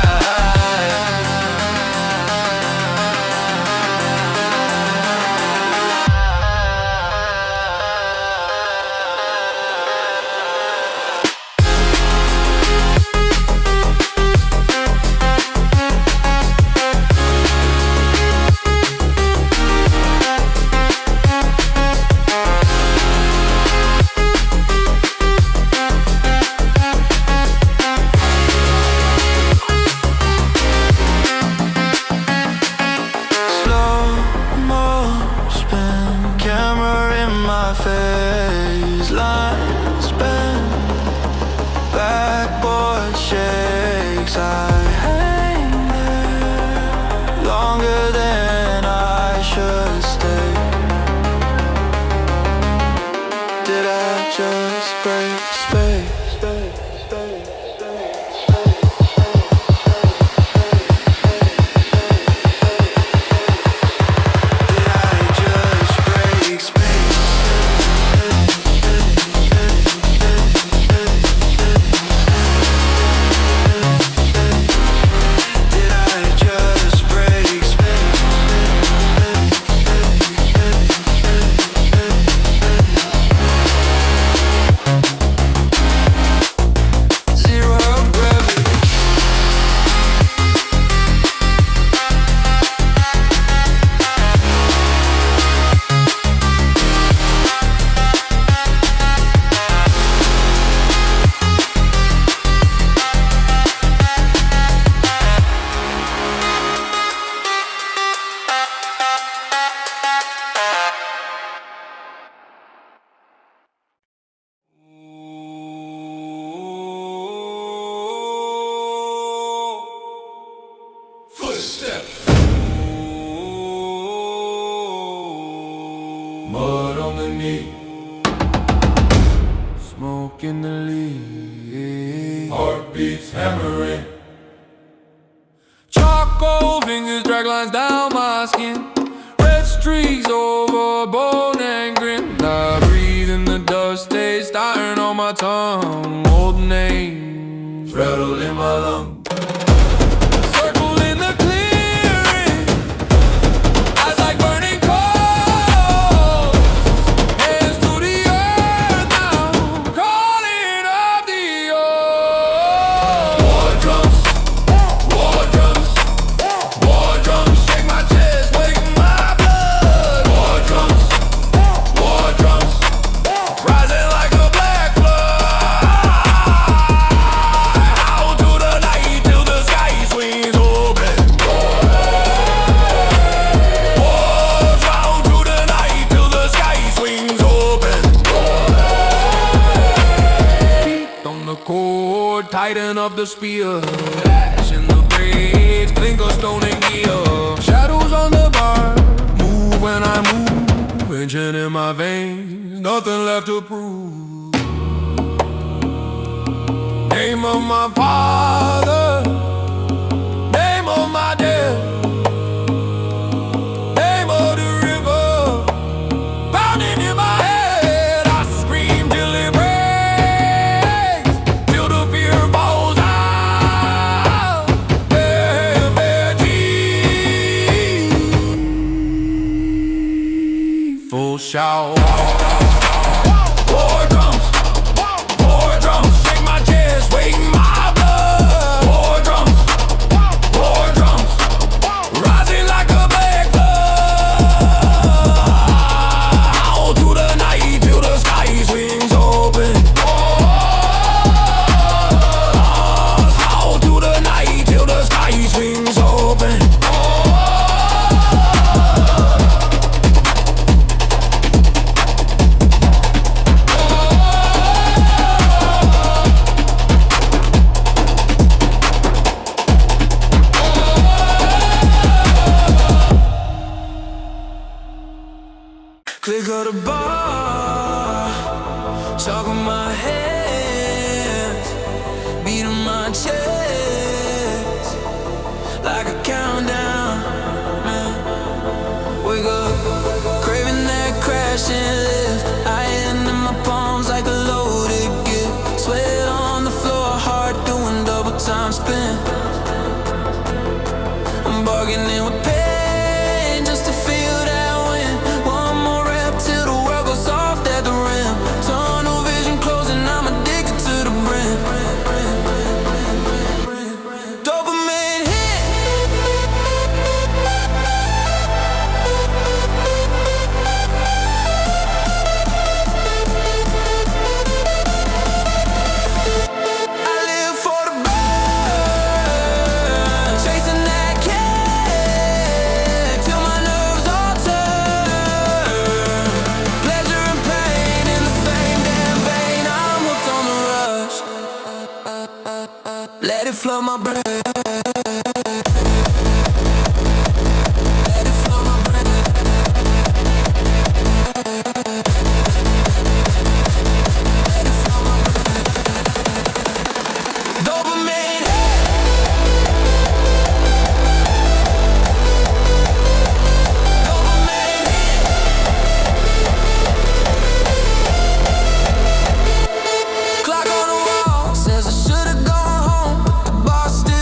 the knee. Smoke in the lead. Heartbeats hammering. Charcoal fingers drag lines down my skin. Red streaks over bone and grin. I breathe in the dust, taste iron on my tongue. Old names rattle in my lungs. Circle in the clearing. Eyes like burning coals. Hands to the earth now, calling up the old. War drums, war drums, war drums. Shake my chest, wake my blood. War drums, rising like a black flood. Out to the night till the sky swings open. Wars out to the night till the sky swings open. Beat on the chord, tighten up the spear. Ash in the blades, clink of stone and gear. Shadows on the bar, move when I move. Engine in my veins, nothing left to prove. Name of my father, name of my dad, name of the river, pounding in my head. I scream till it breaks, till the fear falls out. Bare teeth, full shout. War drums, shake my chest, wake my blood. War drums, rising like a black flood. Out to the night till the sky swings open. Out to the night till the sky swings open. Click of the bar, chalk on my hands, beat on my chest, like a countdown, man. Wake up, craving that crash and lift. I hand in my palms like a loaded gift. Sweat on the floor, heart doing double time spin. I'm bargaining with pain just to feel that win. One more rep till the world goes soft at the rim. Tunnel vision closing, I'm addicted to the brim. Dopamine hit. I live for the burn, chasing that kick till my nerves all turn. Pleasure and pain in the same damn vein. I'm hooked on the rush. Let it flood my brain. Let it flood my brain. Let it flood my brain. Dopamine hit. Dopamine hit. Clock on the wall says I should've gone home, but the bar still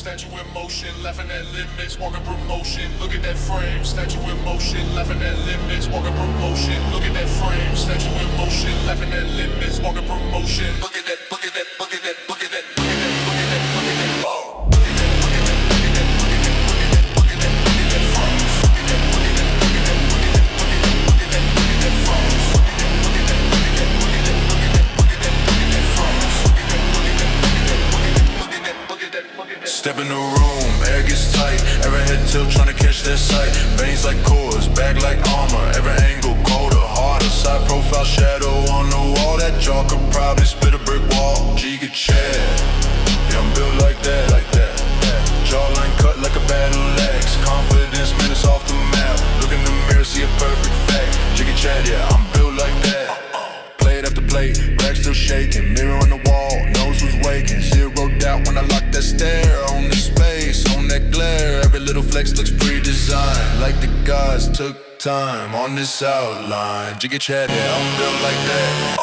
statue in motion, laughing at limits, walking promotion. Look at that frame, statue in motion, laughing at limits, walking promotion. Look at that frame, statue in motion, laughing at limits, walking promotion. Look at that, look at that, look at that, look at that, look at that, look at that, look at that. Oh. Step in the room, air gets tight. Every head tilt trying to catch that sight. Veins like cords, back like armor. Every angle colder, harder. Side profile shadow on the wall. That jaw could probably split a brick wall. Giga Chad, yeah, I'm built like that, like that. Jawline cut like a battle axe. Confidence, man, it's off the map. Look in the mirror, see a perfect fact. Giga Chad, yeah, I'm built like that. Plate after plate, rack still shaking. Mirror on the wall, knows who's waking. Zero doubt when I lock that stare. On the space, on that glare. Every little flex looks pre-designed. Like the gods took time on this outline. Giga Chad, yeah, I'm built like that.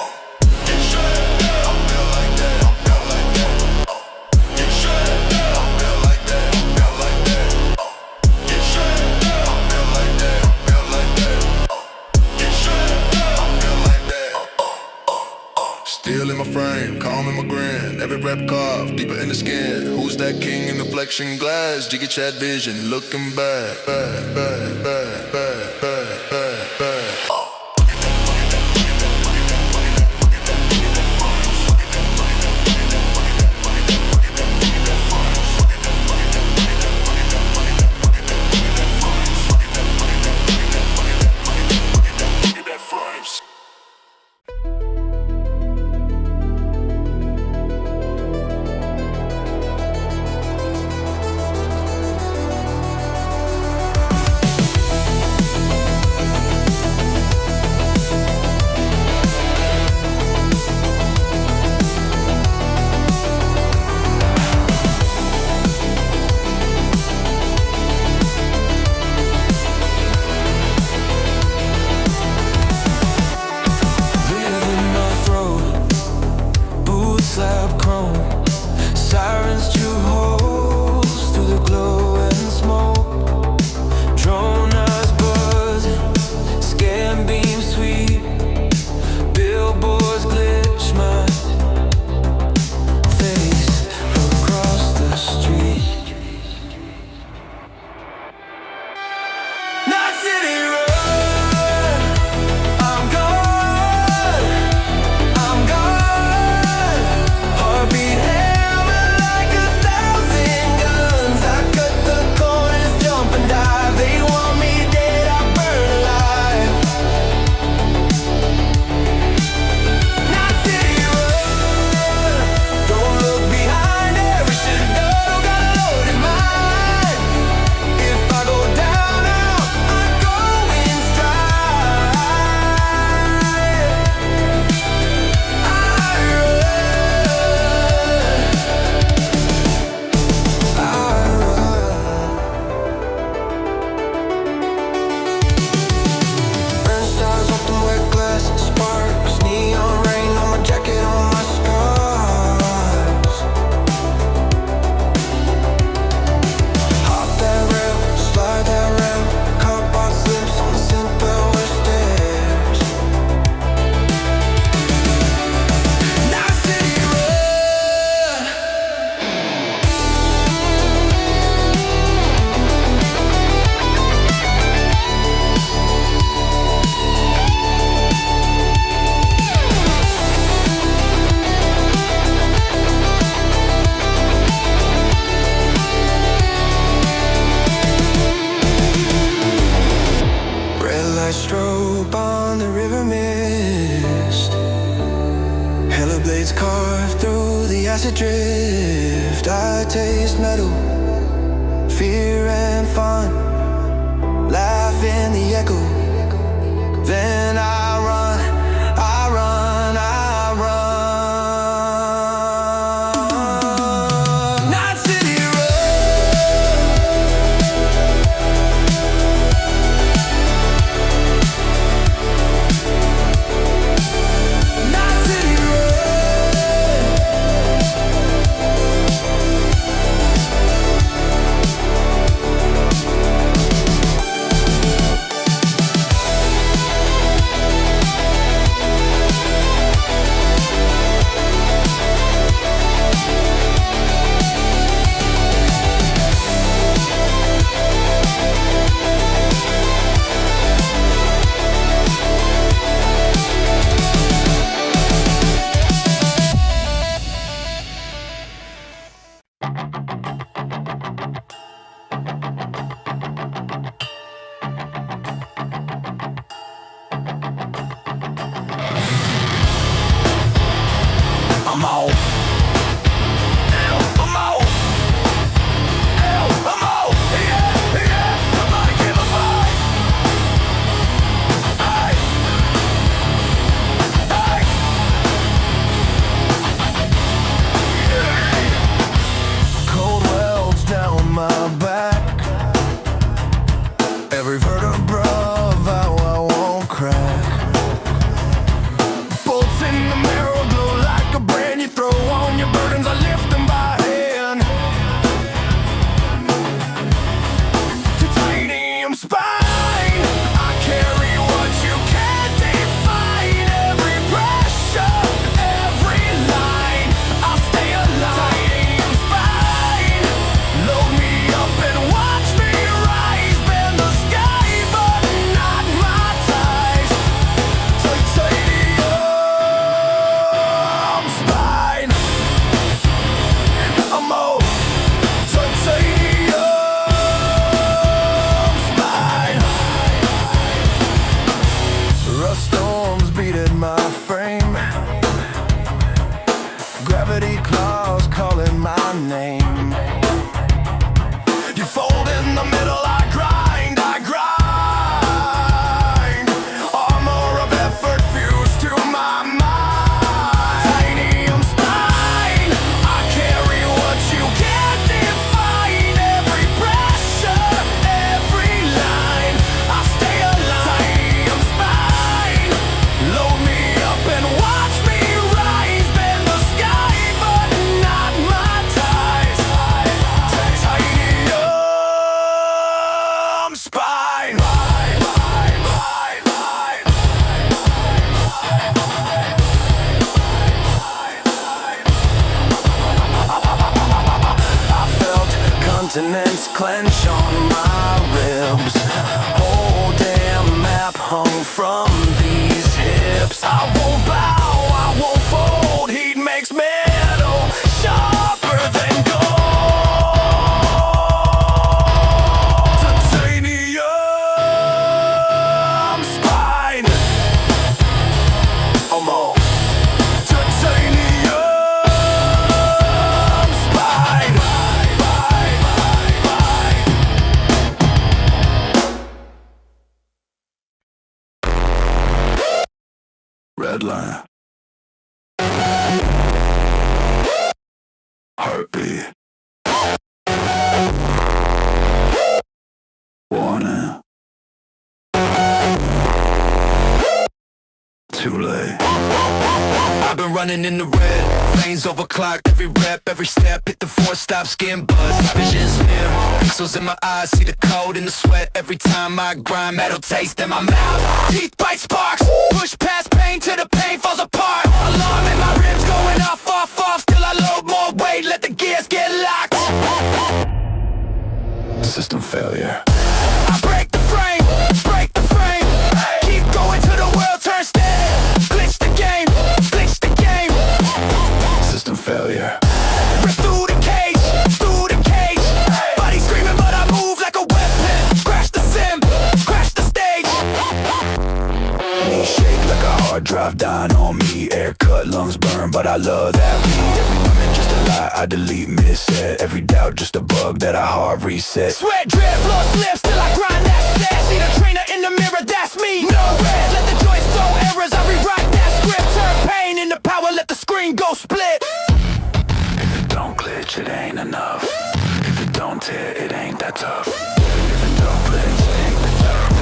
Steel in my frame, calm in my grin. Every rep carved, deeper in the skin. Who's that king in the flexion glass? Giga Chad vision, looking back, back, back, back, back, back, back, back. acid drift, I taste metal, fear and fun, laugh in the echo. Then I run, I run, I run. Night City Night City Road. gravity claws calling my name. You fold in the middle, I grind, I grind. Armor of effort fused to my mind. Titanium spine, I carry what you can't define. Every pressure, every line, I stay alive. Titanium spine, load me up and watch me rise. Bend the sky, but not my ties. Titanium spine. I felt continents clench on my ribs. Whole damn map hung from these hips. I won't bow, I won't fold. Heat makes metal sharper than gold. Titanium spine. Almost. Titanium spine. Red line. Heartbeat. Warning. Too late. I've been running in the red, veins overclocked. Every rep, every step, hit the four stop, skin buzz, vision's near. Pixels in my eyes, see the cold in the sweat. Every time I grind, metal taste in my mouth. Teeth bite sparks, push past pain till the pain falls apart. Alarm in my ribs going off, off, off, till I load more weight, let the gears get locked. System failure. I break the frame, break the frame. Keep going till the world turns steady. Glitch the game, glitch the game. System failure. Rip through the cage, through the cage. Body screaming but I move like a weapon. Crash the sim, crash the stage. Knees shake like a hard drive dying on me. Air cut, lungs burn, but I love that beat. Every limit just a lie, I delete, miss set. Every doubt just a bug that I hard reset. Sweat drip, floor slips till I grind that set. See the trainer in the mirror, that's me. No rest, let the joints throw errors. I rewrite that script, turn pain into power, let the screen go split. If it don't glitch, it ain't enough. If it don't tear, it ain't that tough. If it don't glitch, it ain't that tough.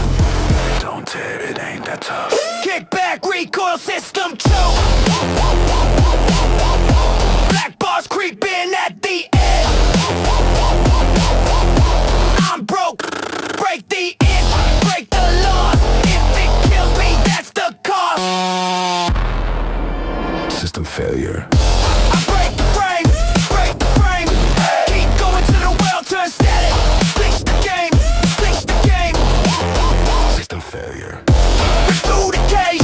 If it don't tear, it ain't that tough. Kick back, recoil system choke. Black bars creeping at the edge. I'm broke, break the inch, break the laws. If it kills me, that's the cost. System failure. I break the frame, break the frame. Keep going till the world turns static. Glitch the game, glitch the game. System failure. Rip through the cage,